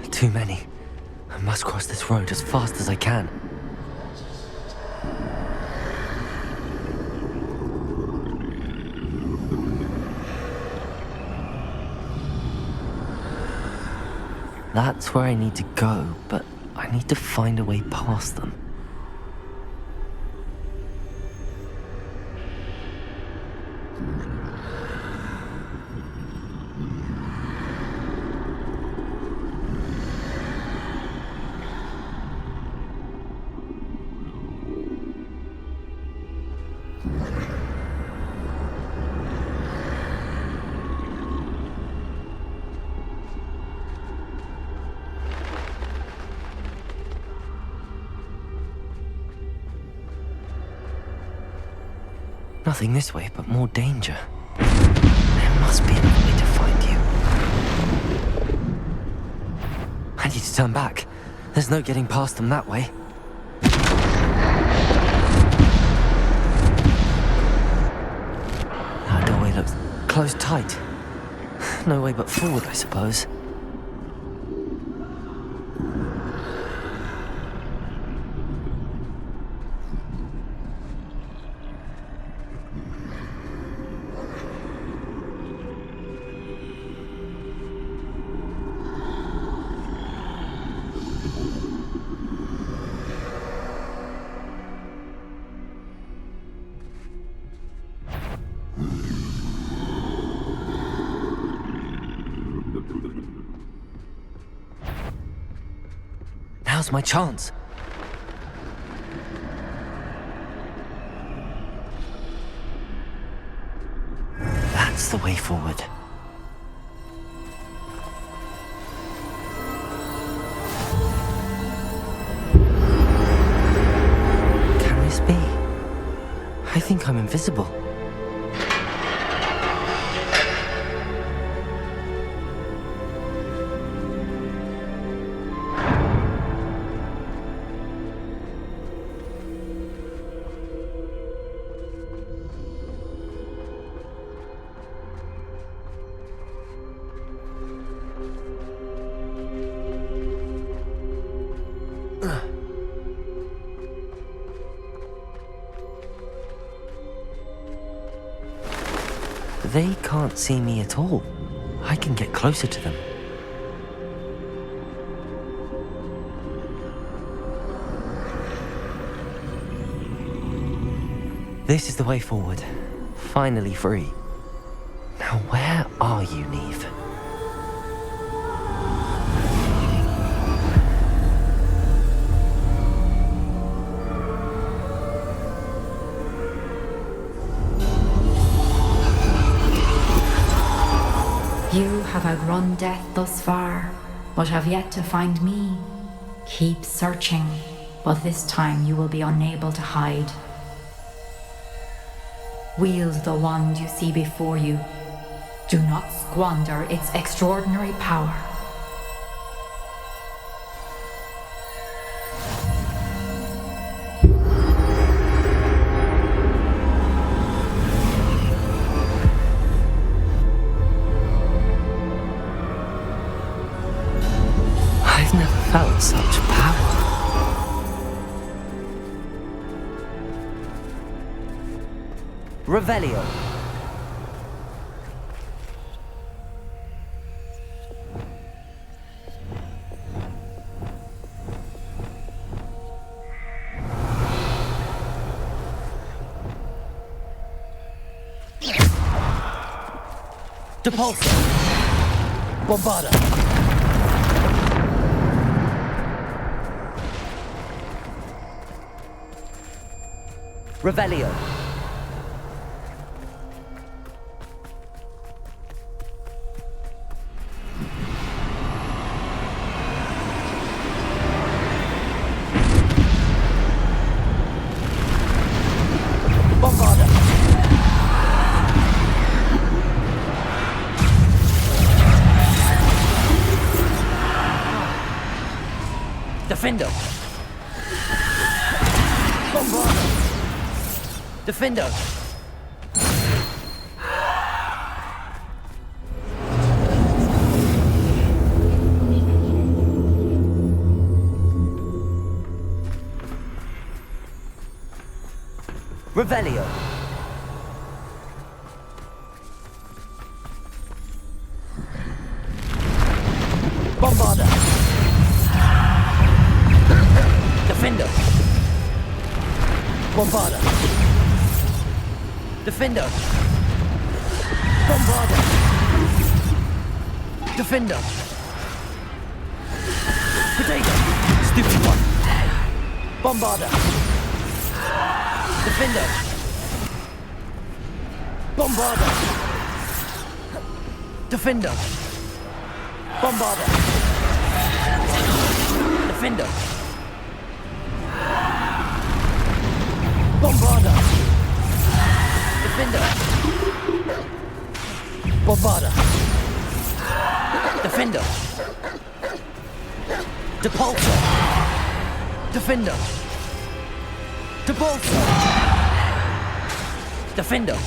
Too many. I must cross this road as fast as I can. That's where I need to go, but I need to find a way past them. Nothing this way, but more danger. There must be another way to find you. I need to turn back. There's no getting past them that way. That doorway looks closed tight. No way but forward, I suppose. Now's my chance. That's the way forward. Can this be? I think I'm invisible. They can't see me at all. I can get closer to them. This is the way forward. Finally free. Now where are you, Neve? You have outrun death thus far, but have yet to find me. Keep searching, but this time you will be unable to hide. Wield the wand you see before you. Do not squander its extraordinary power. I've never felt such power. Revelio. Depulso. Bombarda. Revelio. Bombarda. Defendo. Bombarda. Defendo. Revelio. Bombarda. Defender. Bombarda. Defender. Bombarda. Defender. Potato. Stupid one. Bombarda. Defender. Bombarda. Defender. Bombarda. Defender. Bombarda. Defender. Bombarda. Defender. Depulsor. Defender. Depulsor. Defender.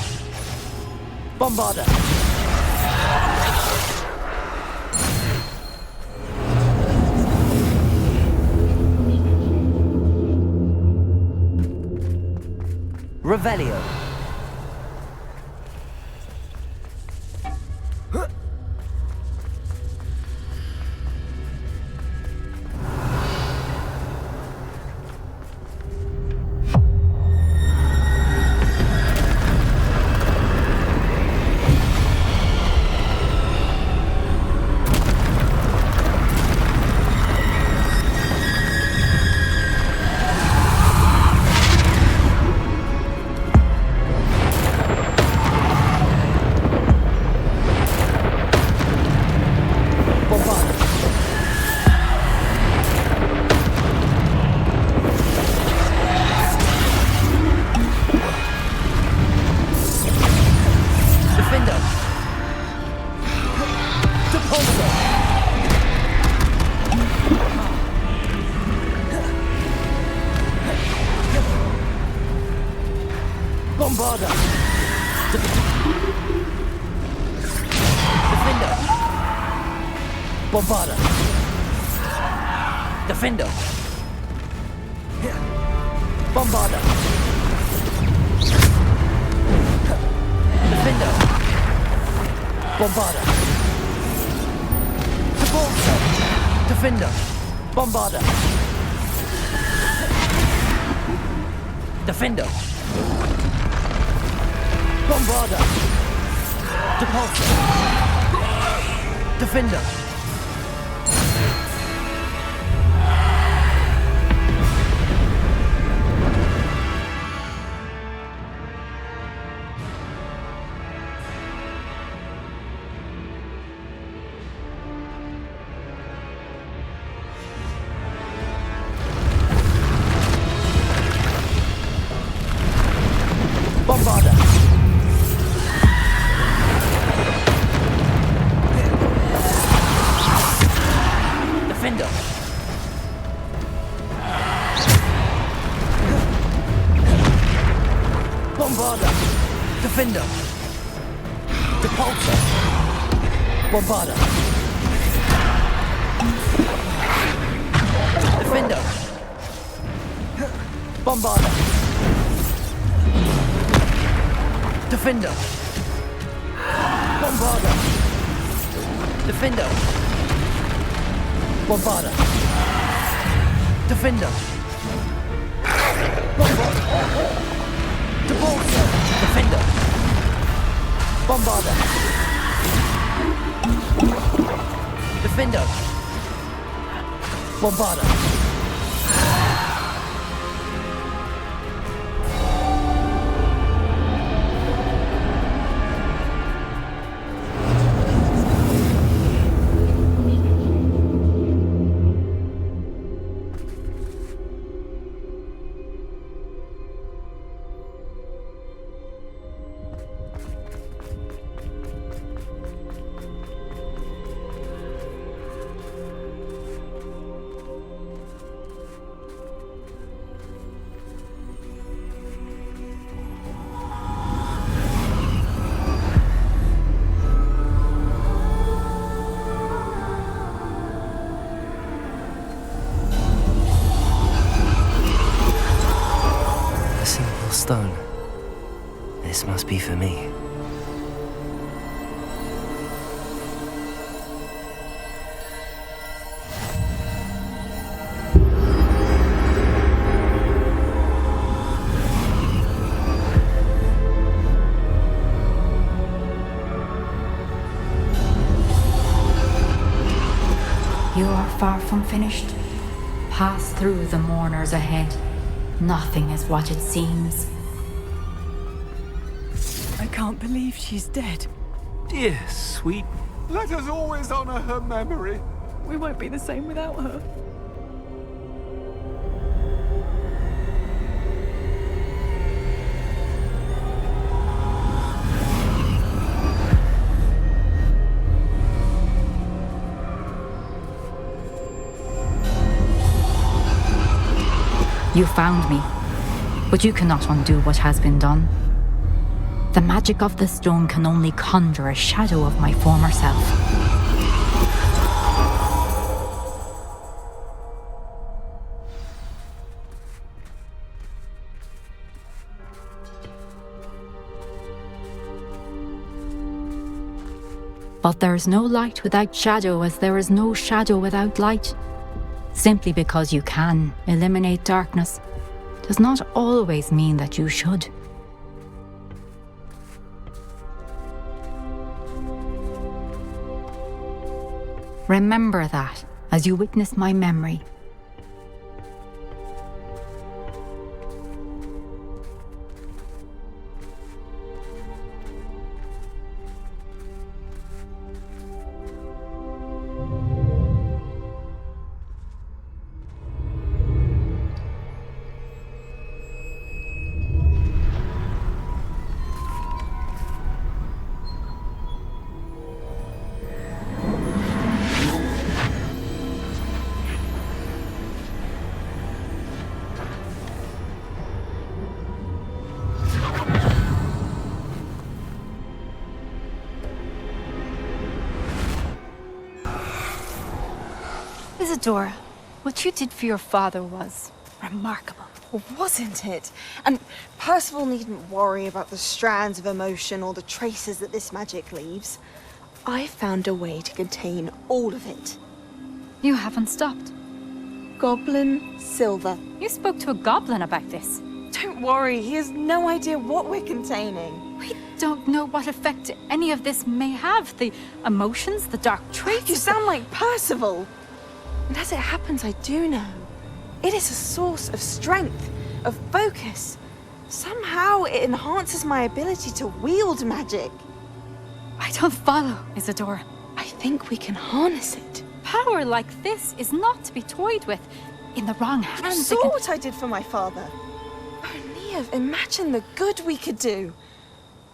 Bombarda. Revelio. Bombarda. Defender. Bombarda. Defender. Bombarda. Defender. Bombarda. Depulsor. Defender. Bombarda. Defender. Bombarda. Depulsor. Defender. Bombarda. Defender. Bombarda. Defender. Depulsor. Bombarda. Defender. Bombarda. Defender. Bombarda. Defender. Bombarda. Defender. Bombarda. Depulsor. Defender. Bombarda. Defender. Bombarda. Stone. This must be for me. You are far from finished. Pass through the mourners ahead. Nothing is what it seems. I can't believe she's dead. Dear sweet. Let us always honor her memory. We won't be the same without her. You found me, but you cannot undo what has been done. The magic of the stone can only conjure a shadow of my former self. But there is no light without shadow, as there is no shadow without light. Simply because you can eliminate darkness does not always mean that you should. Remember that as you witness my memory. Isadora, what you did for your father was remarkable. Wasn't it? And Percival needn't worry about the strands of emotion or the traces that this magic leaves. I found a way to contain all of it. You haven't stopped. Goblin Silver. You spoke to a goblin about this. Don't worry, he has no idea what we're containing. We don't know what effect any of this may have. The emotions, the dark traits. You sound like Percival. And as it happens, I do know. It is a source of strength, of focus. Somehow it enhances my ability to wield magic. I don't follow, Isadora. I think we can harness it. Power like this is not to be toyed with. In the wrong hands, You saw what I did for my father. Oh, Neve, imagine the good we could do.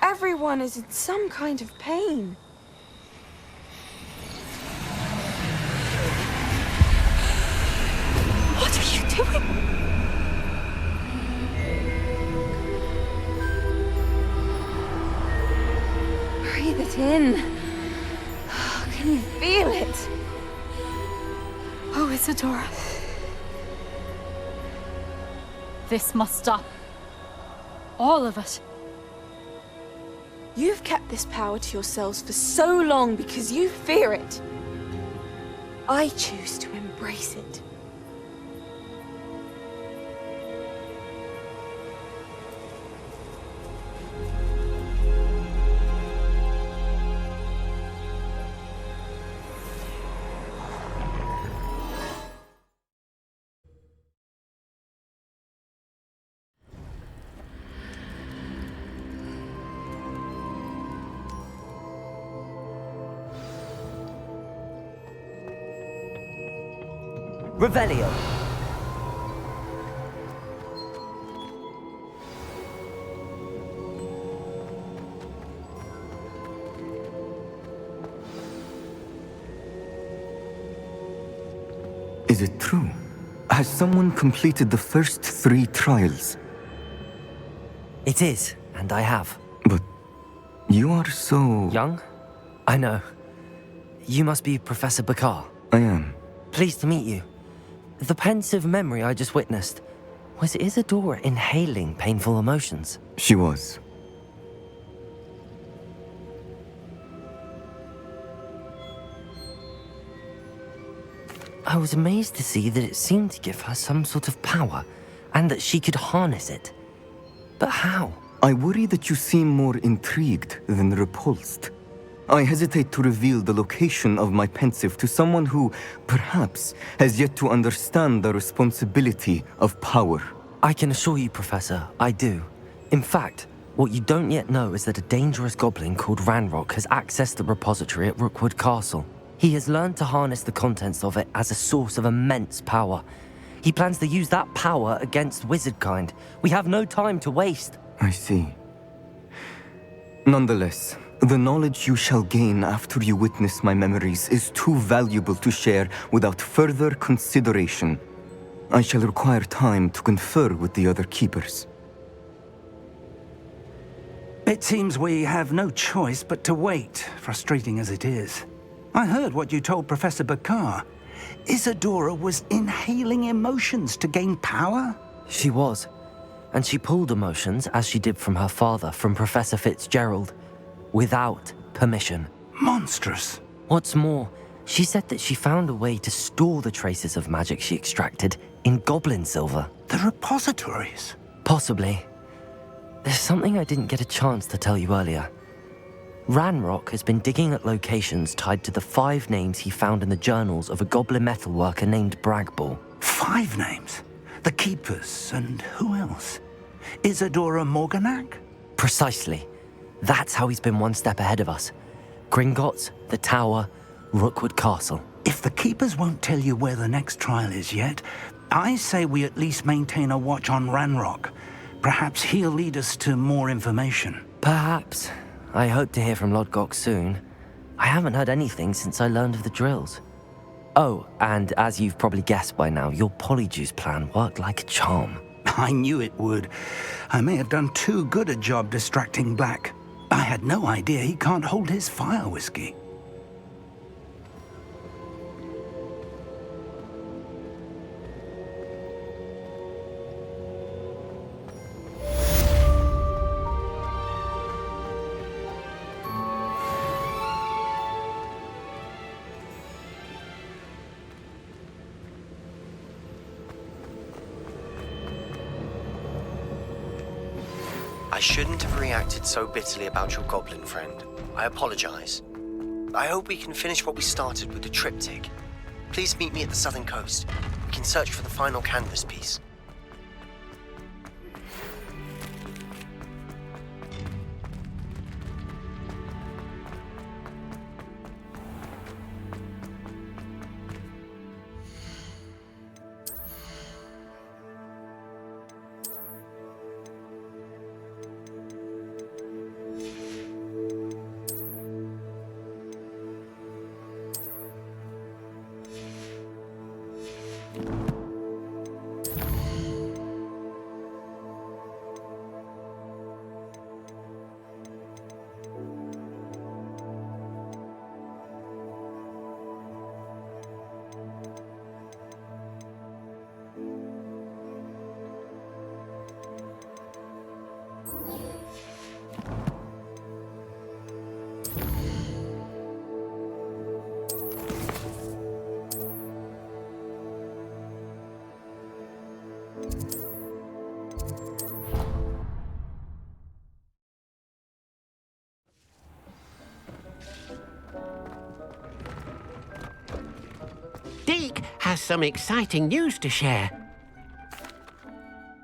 Everyone is in some kind of pain. What are you doing? Breathe it in. Can you feel it? Oh, Isadora. This must stop. All of it. You've kept this power to yourselves for so long because you fear it. I choose to embrace it. Revelio. Is it true? Has someone completed the first 3 trials? It is, and I have. But you are so... Young? I know. You must be Professor Bakar. I am. Pleased to meet you. The pensive memory I just witnessed, was Isadora inhaling painful emotions? She was. I was amazed to see that it seemed to give her some sort of power, and that she could harness it. But how? I worry that you seem more intrigued than repulsed. I hesitate to reveal the location of my pensive to someone who, perhaps, has yet to understand the responsibility of power. I can assure you, Professor, I do. In fact, what you don't yet know is that a dangerous goblin called Ranrock has accessed the repository at Rookwood Castle. He has learned to harness the contents of it as a source of immense power. He plans to use that power against wizardkind. We have no time to waste. I see. Nonetheless, the knowledge you shall gain after you witness my memories is too valuable to share without further consideration. I shall require time to confer with the other keepers. It seems we have no choice but to wait, frustrating as it is. I heard what you told Professor Bakar. Isadora was inhaling emotions to gain power? She was. And she pulled emotions, as she did from her father, from Professor Fitzgerald, without permission. Monstrous. What's more, she said that she found a way to store the traces of magic she extracted in goblin silver. The repositories? Possibly. There's something I didn't get a chance to tell you earlier. Ranrock has been digging at locations tied to the 5 names he found in the journals of a goblin metalworker named Bragball. 5 names? The Keepers, and who else? Isadora Morganac? Precisely. That's how he's been one step ahead of us. Gringotts, the Tower, Rookwood Castle. If the Keepers won't tell you where the next trial is yet, I say we at least maintain a watch on Ranrock. Perhaps he'll lead us to more information. Perhaps. I hope to hear from Lodgok soon. I haven't heard anything since I learned of the drills. Oh, and as you've probably guessed by now, your Polyjuice plan worked like a charm. I knew it would. I may have done too good a job distracting Black. I had no idea he can't hold his fire whiskey. I shouldn't have reacted so bitterly about your goblin friend. I apologize. I hope we can finish what we started with the triptych. Please meet me at the southern coast. We can search for the final canvas piece. Deke has some exciting news to share.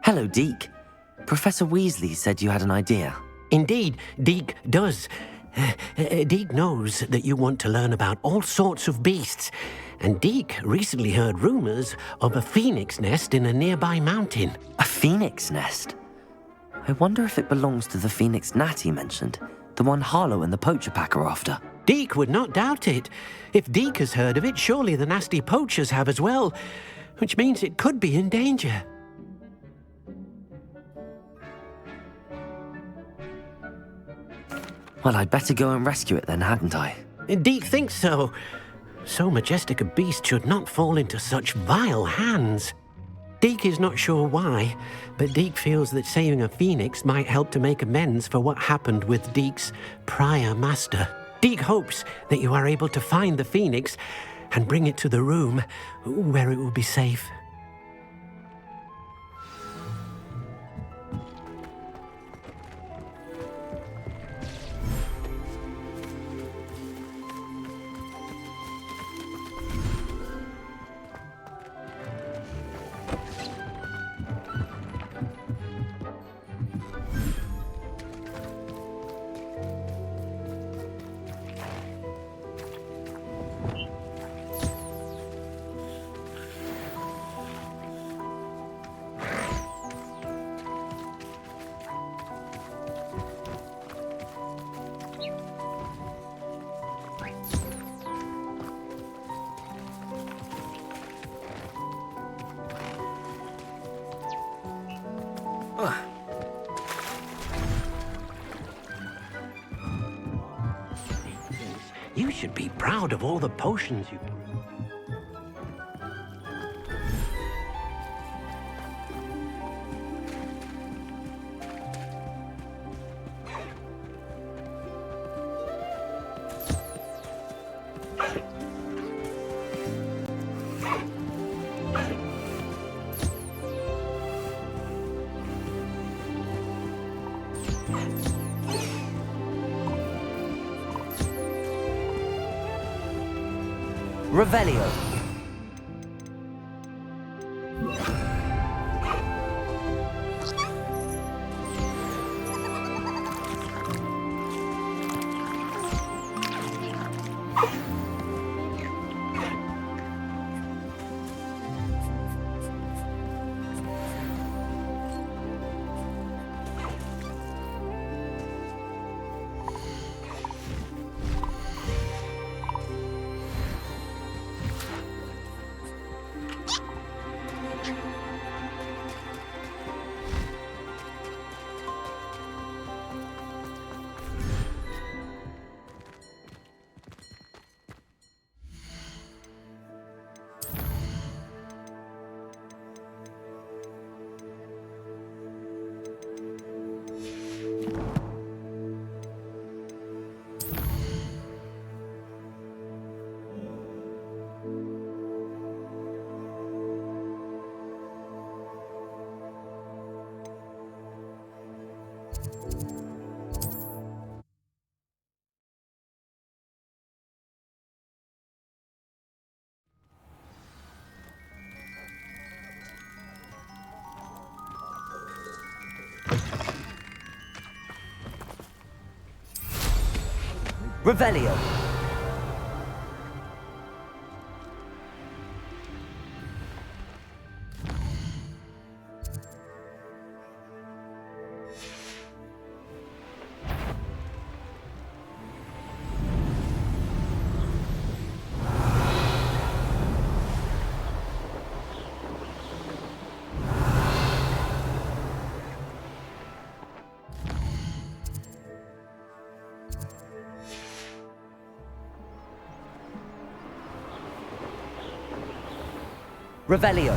Hello, Deke. Professor Weasley said you had an idea. Indeed, Deke does. Deke knows that you want to learn about all sorts of beasts, and Deke recently heard rumors of a phoenix nest in a nearby mountain. A phoenix nest? I wonder if it belongs to the phoenix gnat he mentioned, the one Harlow and the poacher pack are after. Deke would not doubt it. If Deke has heard of it, surely the nasty poachers have as well, which means it could be in danger. Well, I'd better go and rescue it then, hadn't I? Deke thinks so. So majestic a beast should not fall into such vile hands. Deke is not sure why, but Deke feels that saving a phoenix might help to make amends for what happened with Deke's prior master. Deke hopes that you are able to find the phoenix and bring it to the room where it will be safe. You should be proud of all the potions you've... Revelio. Revelio. Revelio.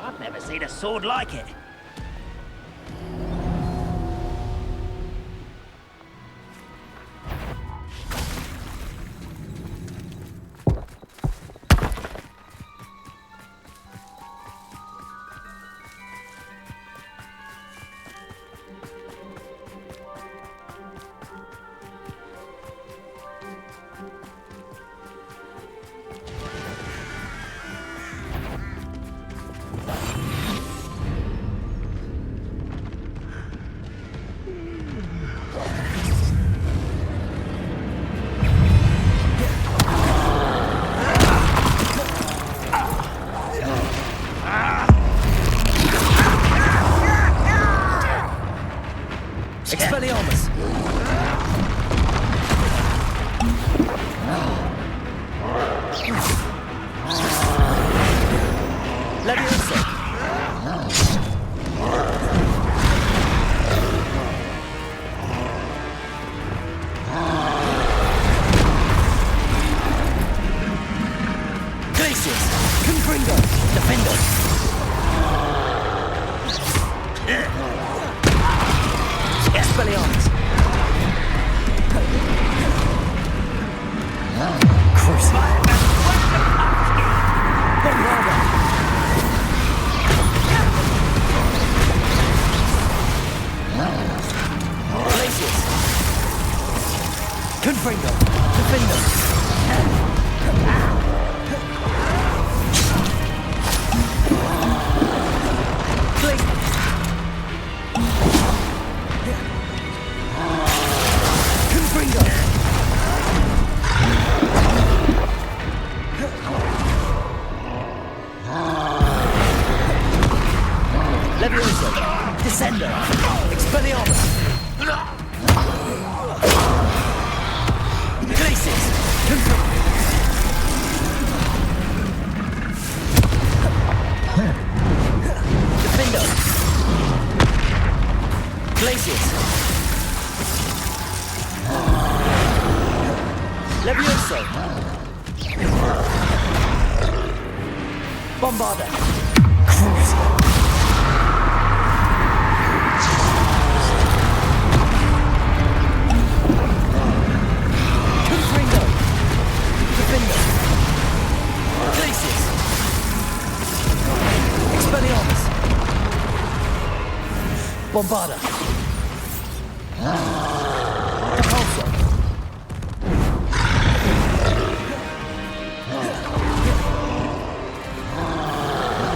I've never seen a sword like it. Confringo! Defender! Confringo! Levioso! Descender! Expelliarmus! Glacius! Defendo! Glacius! Levioso! Bombarda! Cruise! Confringo! Defender! Glacius! Expelliarmus! Bombarda! Repulsor!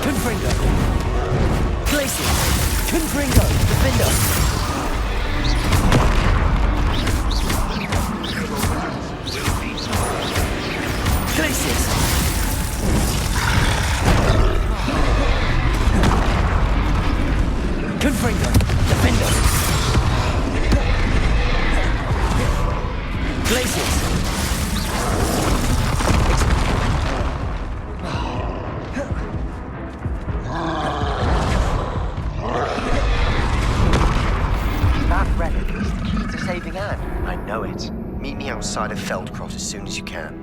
Confringo! Glacius! Confringo! Defender! Glacius! Confringo! Defender! Glacius! That relic is the key to saving Anne. I know it. Meet me outside of Feldcrot as soon as you can.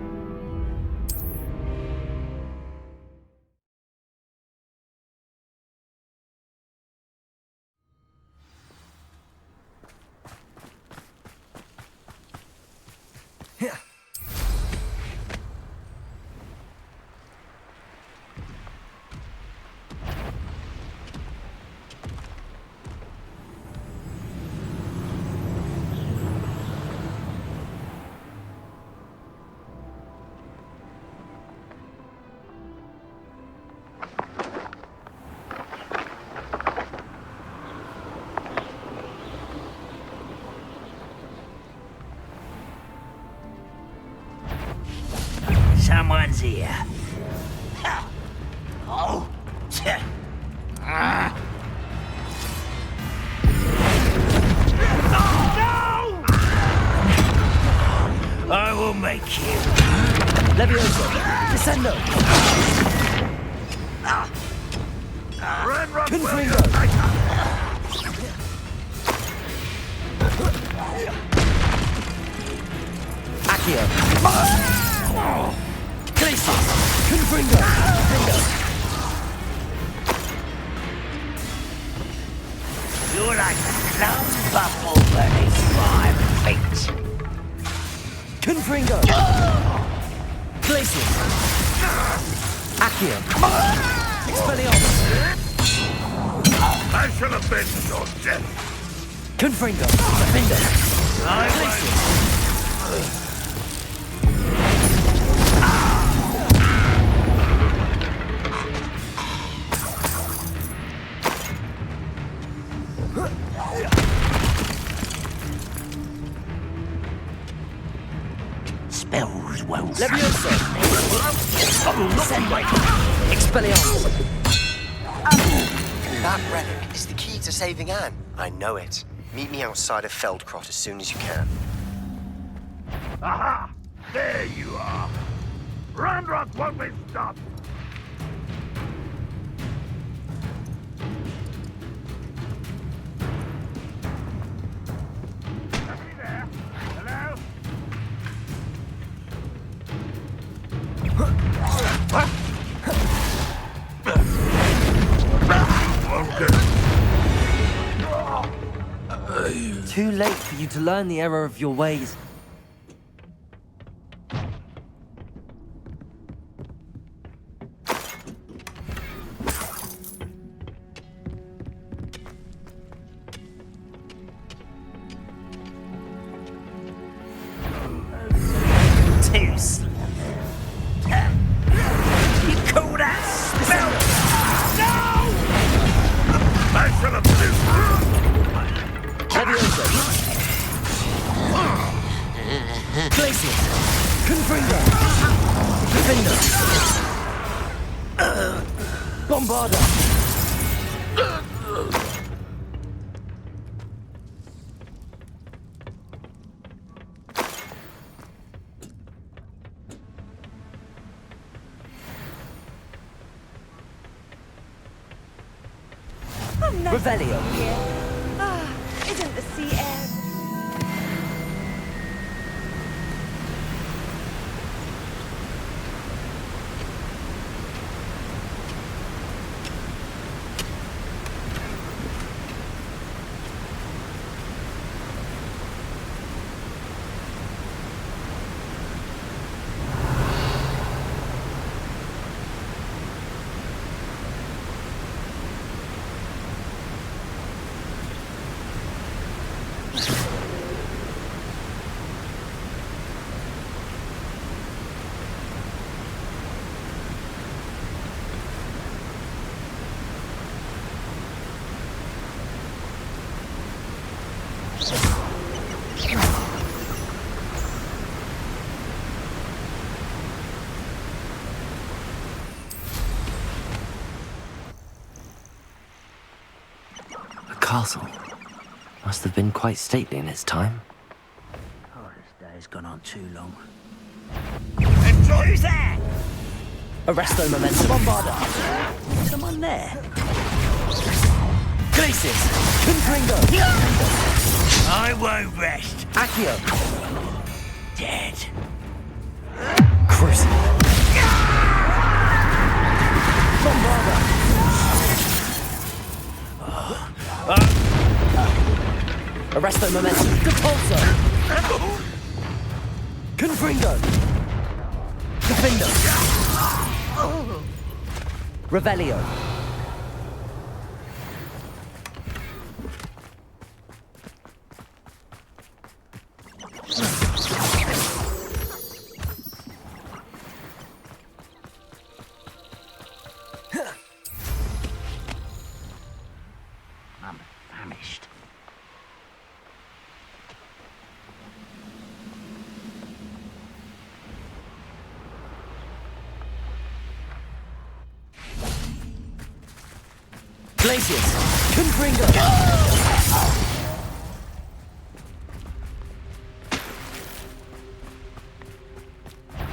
Someone's here. Oh. No! I will make you. Levioso! Descendo! Confringo! Accio! Glacius! Confringo! You're like a plum buffle burning 5 feet. Confringo! Glacius! Accio! Expelliarmus! I shall avenge your death. Confringo! Defender! Glacius! Spells won't Levioso! Descendo! Expelliarmus! That relic is the key to saving Anne. I know it. Meet me outside of Feldcrot as soon as you can. Aha! There you are. Ranrock won't be stopped. Somebody there? Hello? Too late for you to learn the error of your ways. too slow. You call that spell? Glacius! Confringo! Defender! Bombarder! Revelio! Isn't the sea air? Castle. Must have been quite stately in its time. Oh, this day's gone on too long. Who's there? Arresto Momentum. Bombarder! Someone there? Glacius! Confringo! I won't rest. Accio! Dead. Crucible! Bombarder! Arresto Momentum. Depulso! Confringo! Defender! Revelio! I'm famished. Glacius! Confringo!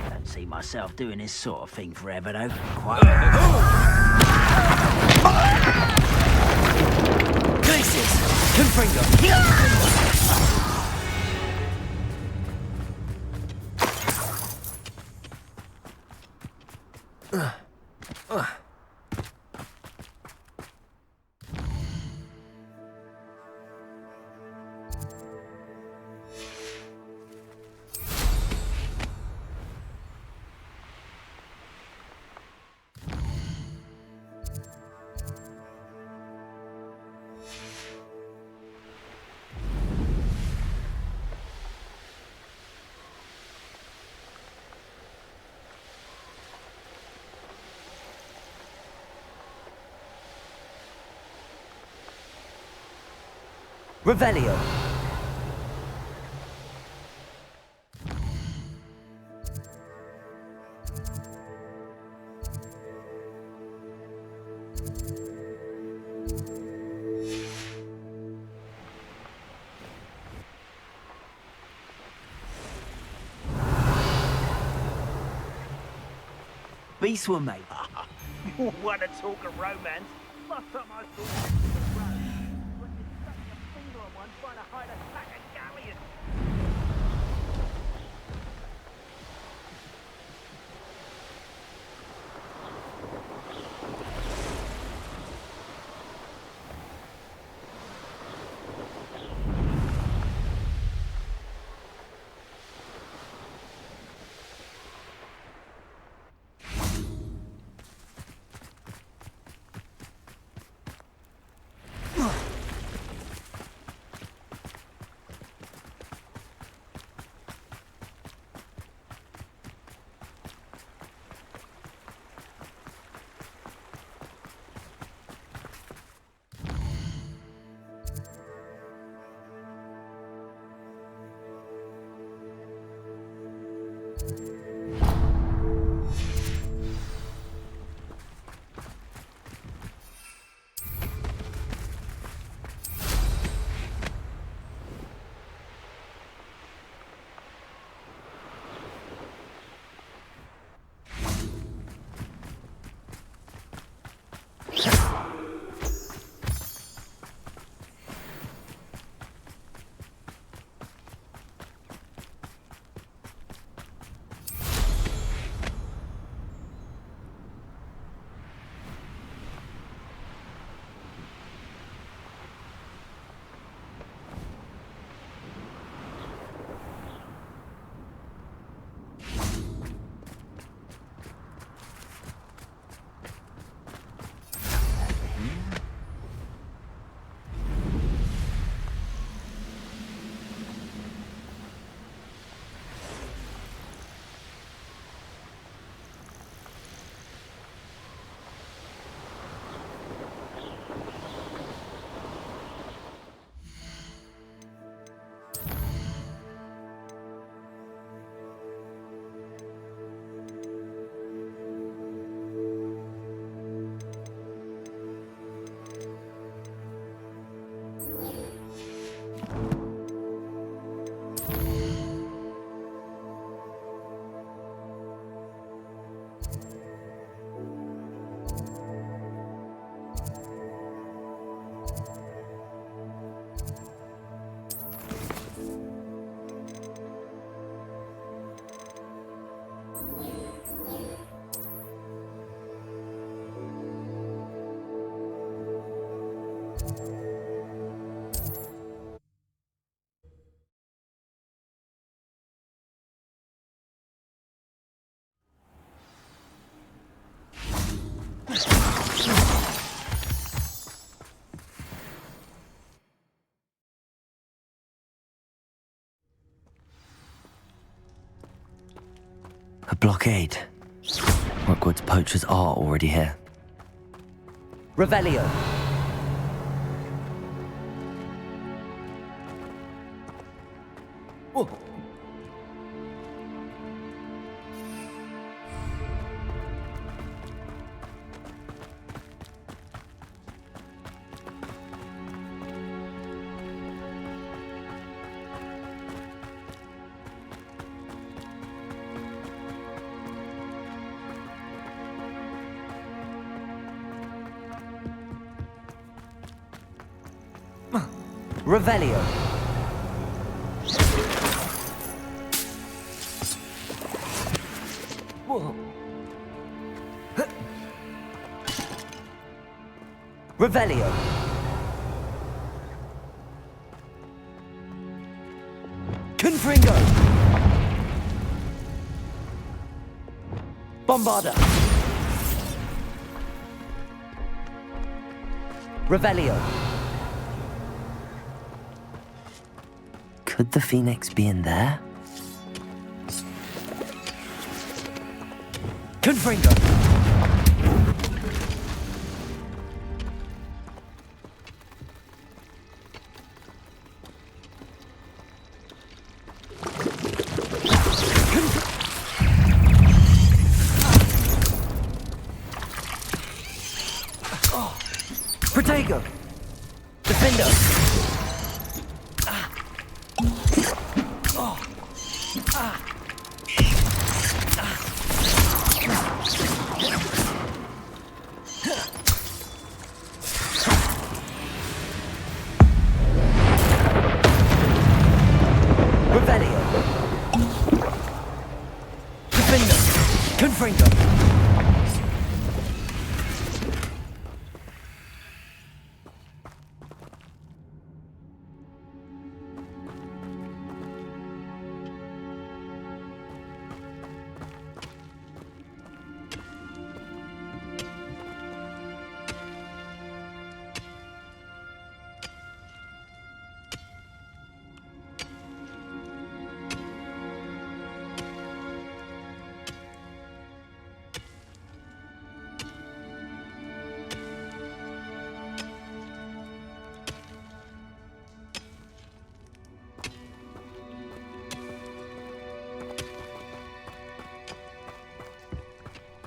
Don't see myself doing this sort of thing forever, though. Quite. Glacius! Confringo! Revelio! Beast were mate. What a talk of romance. Last time I saw you on the road, was you stuck your finger on one trying to hide a sack of galleons. blockade. Rookwood's poachers are already here. Revelio. Whoa. Revelio. Whoa. Revelio. Confringo. Bombarda. Revelio. Could the Phoenix be in there? Confringo. Protego. Defender. Revelio. Defender. Confringo.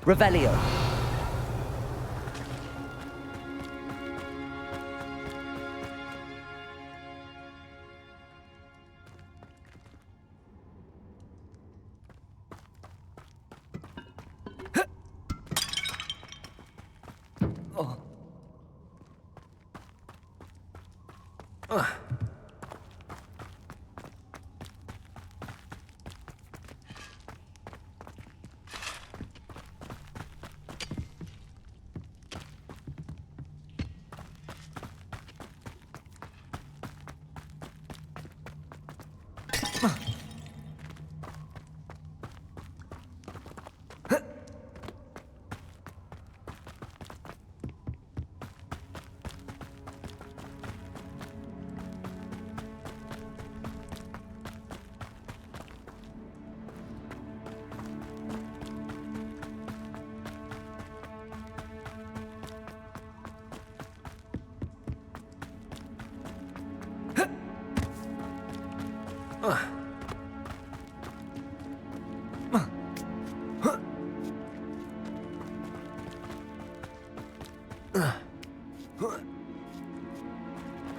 Revelio.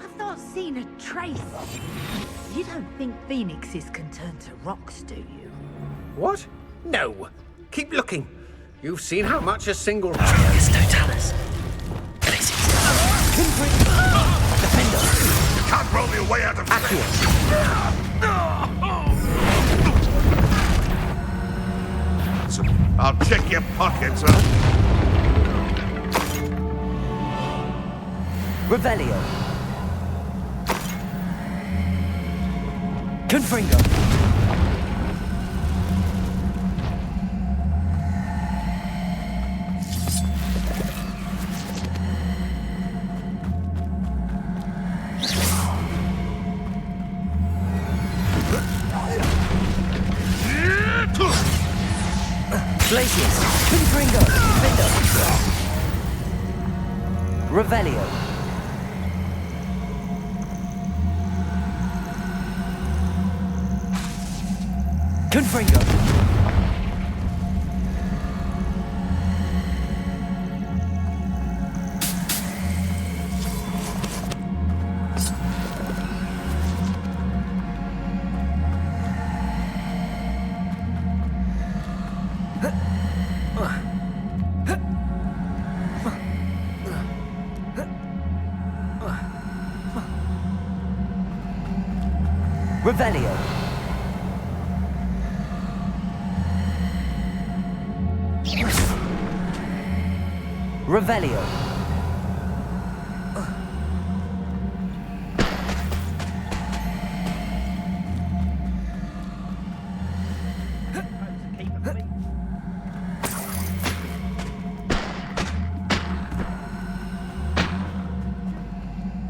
I've not seen a trace. You don't think phoenixes can turn to rocks, do you? What? No. Keep looking. You've seen how much a single... There's no talus. Defender! You can't roll your way out of I'll check your pockets, huh? Revelio. Confringo. Glacius! Confringo! Defender! Revelio! Confringo! Revelio. Revelio.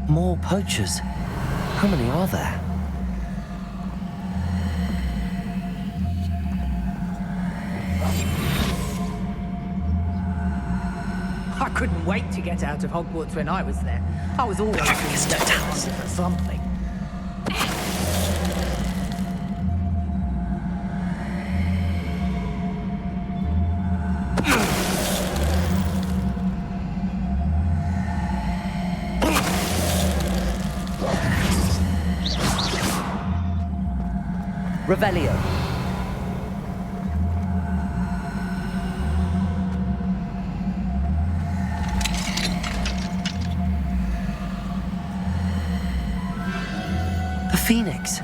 More poachers. How many are there? I couldn't wait to get out of Hogwarts when I was there. I was always starting for something. Revelio. The Phoenix.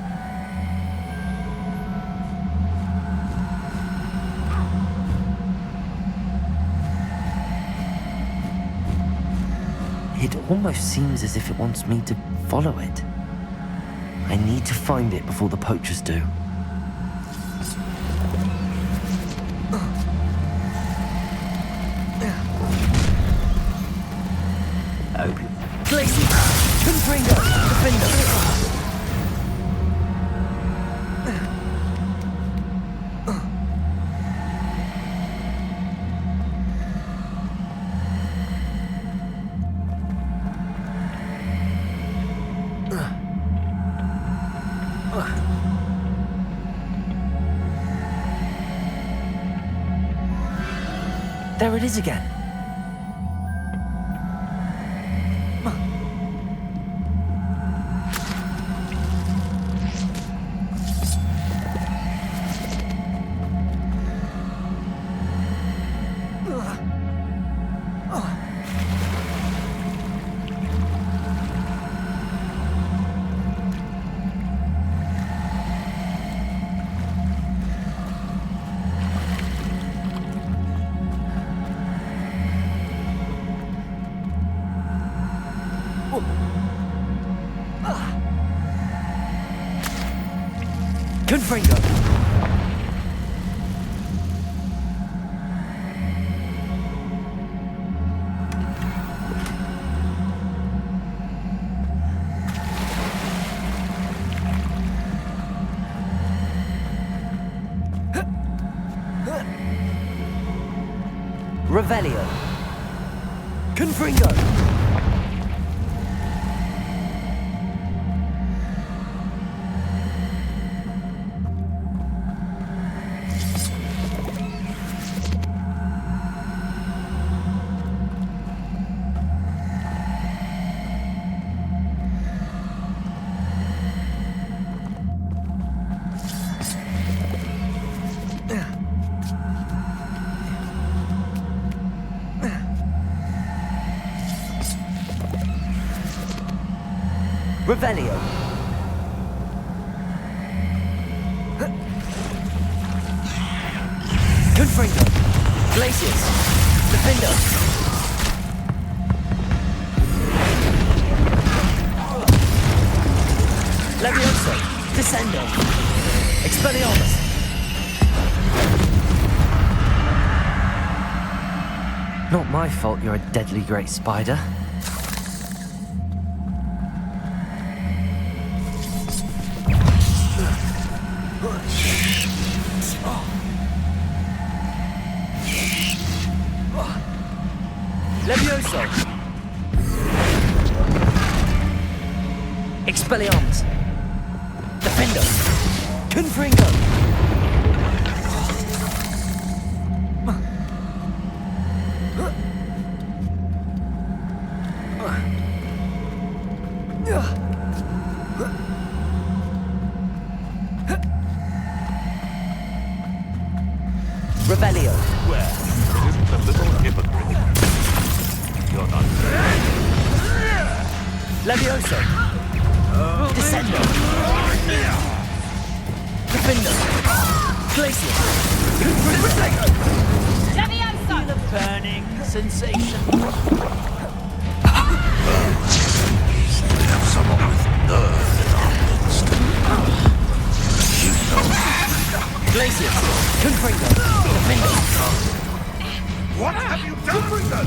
It almost seems as if it wants me to follow it. I need to find it before the poachers do. Glacier! Confringo! Defender! There it is again. Confringo! Revelio. Confringo. Revelio. Confringo. Glacius. Defender. Levioso. Descendo. Expelliarmus. Not my fault you're a deadly great spider. Levioso! Expelliarmus! Defendo! Confringo! Revelio! Where isn't a little hypocrite? You're not Levioso! Descendo! Defendo! Glacier! Feel a burning sensation. We have someone with nerve in our midst. You know. Glacier! Confringo! Defendo! What have you done with them?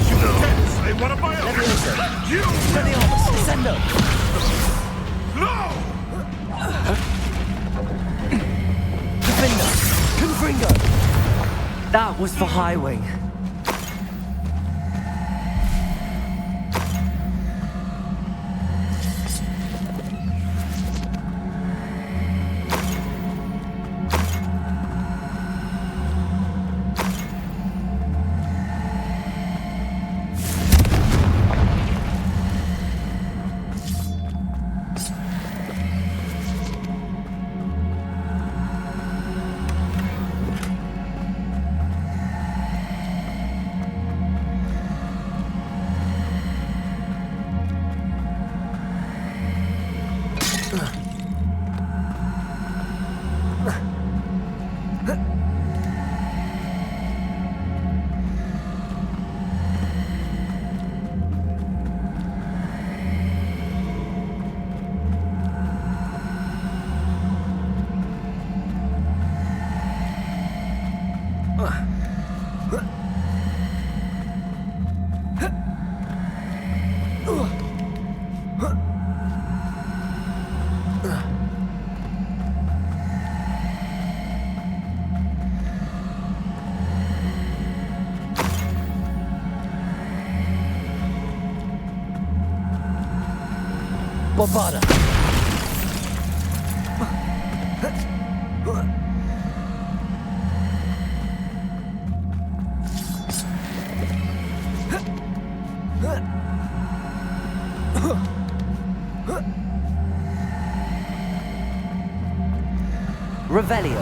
You can't say what am I? Levioso! You! Expelliarmus! Descendo! No! Defendo! Confringo! That was for High Wing. Bovada! Revelio.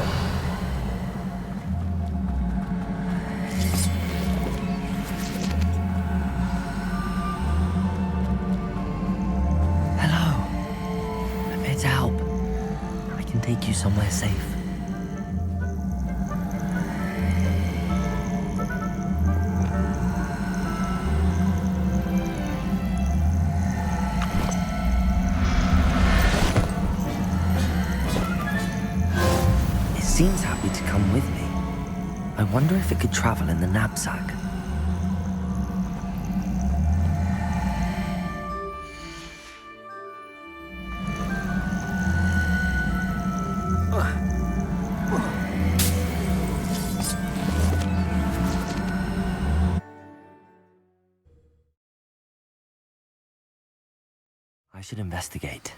Hello. I'm here to help. I can take you somewhere safe. Seems happy to come with me. I wonder if it could travel in the knapsack. I should investigate.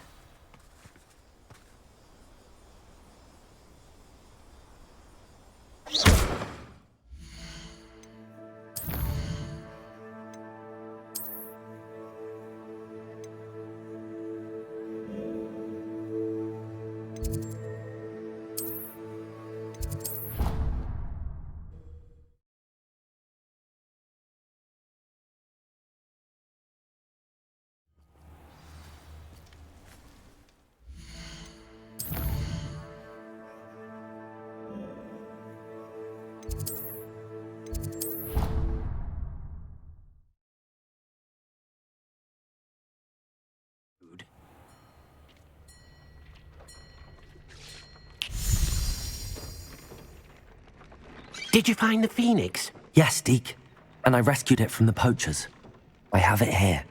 Did you find the phoenix? Yes, Deke. And I rescued it from the poachers. I have it here.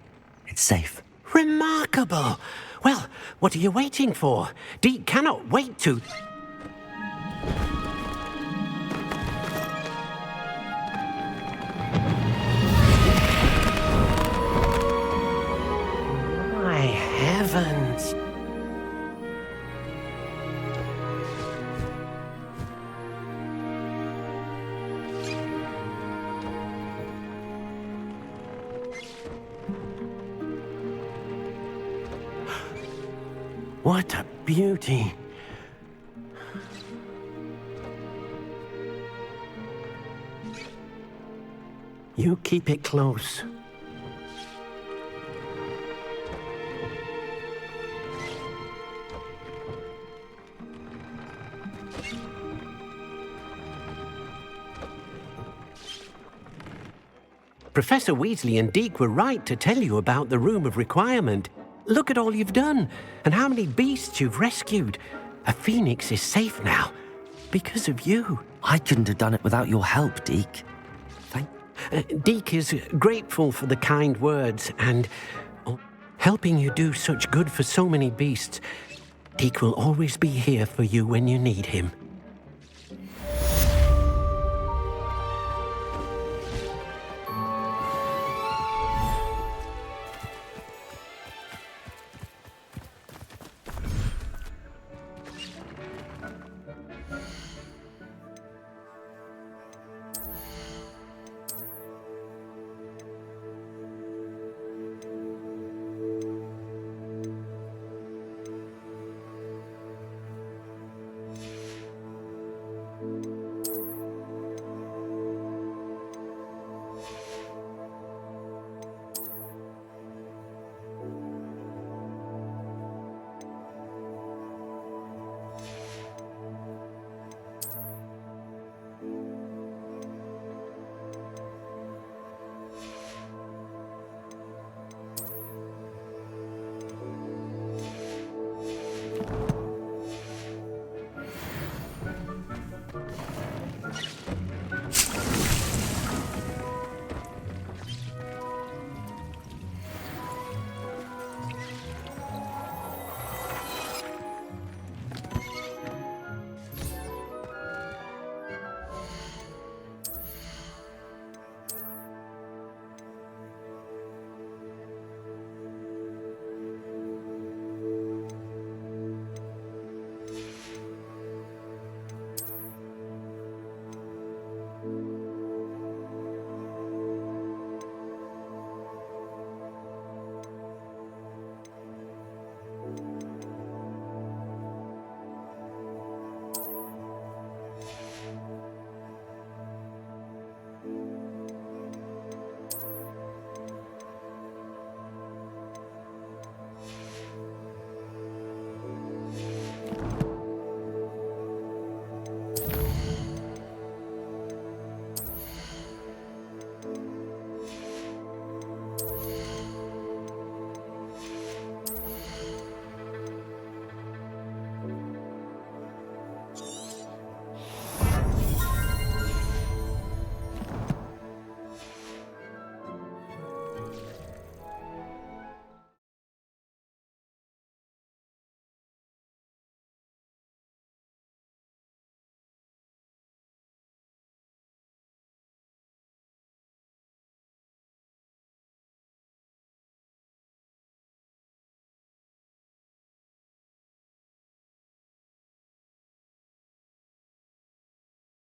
It's safe. Remarkable! Well, what are you waiting for? Deke cannot wait to... What a beauty. You keep it close. Professor Weasley and Deke were right to tell you about the Room of Requirement. Look at all you've done, and how many beasts you've rescued. A phoenix is safe now, because of you. I couldn't have done it without your help, Deke. Deke is grateful for the kind words and helping you do such good for so many beasts. Deke will always be here for you when you need him.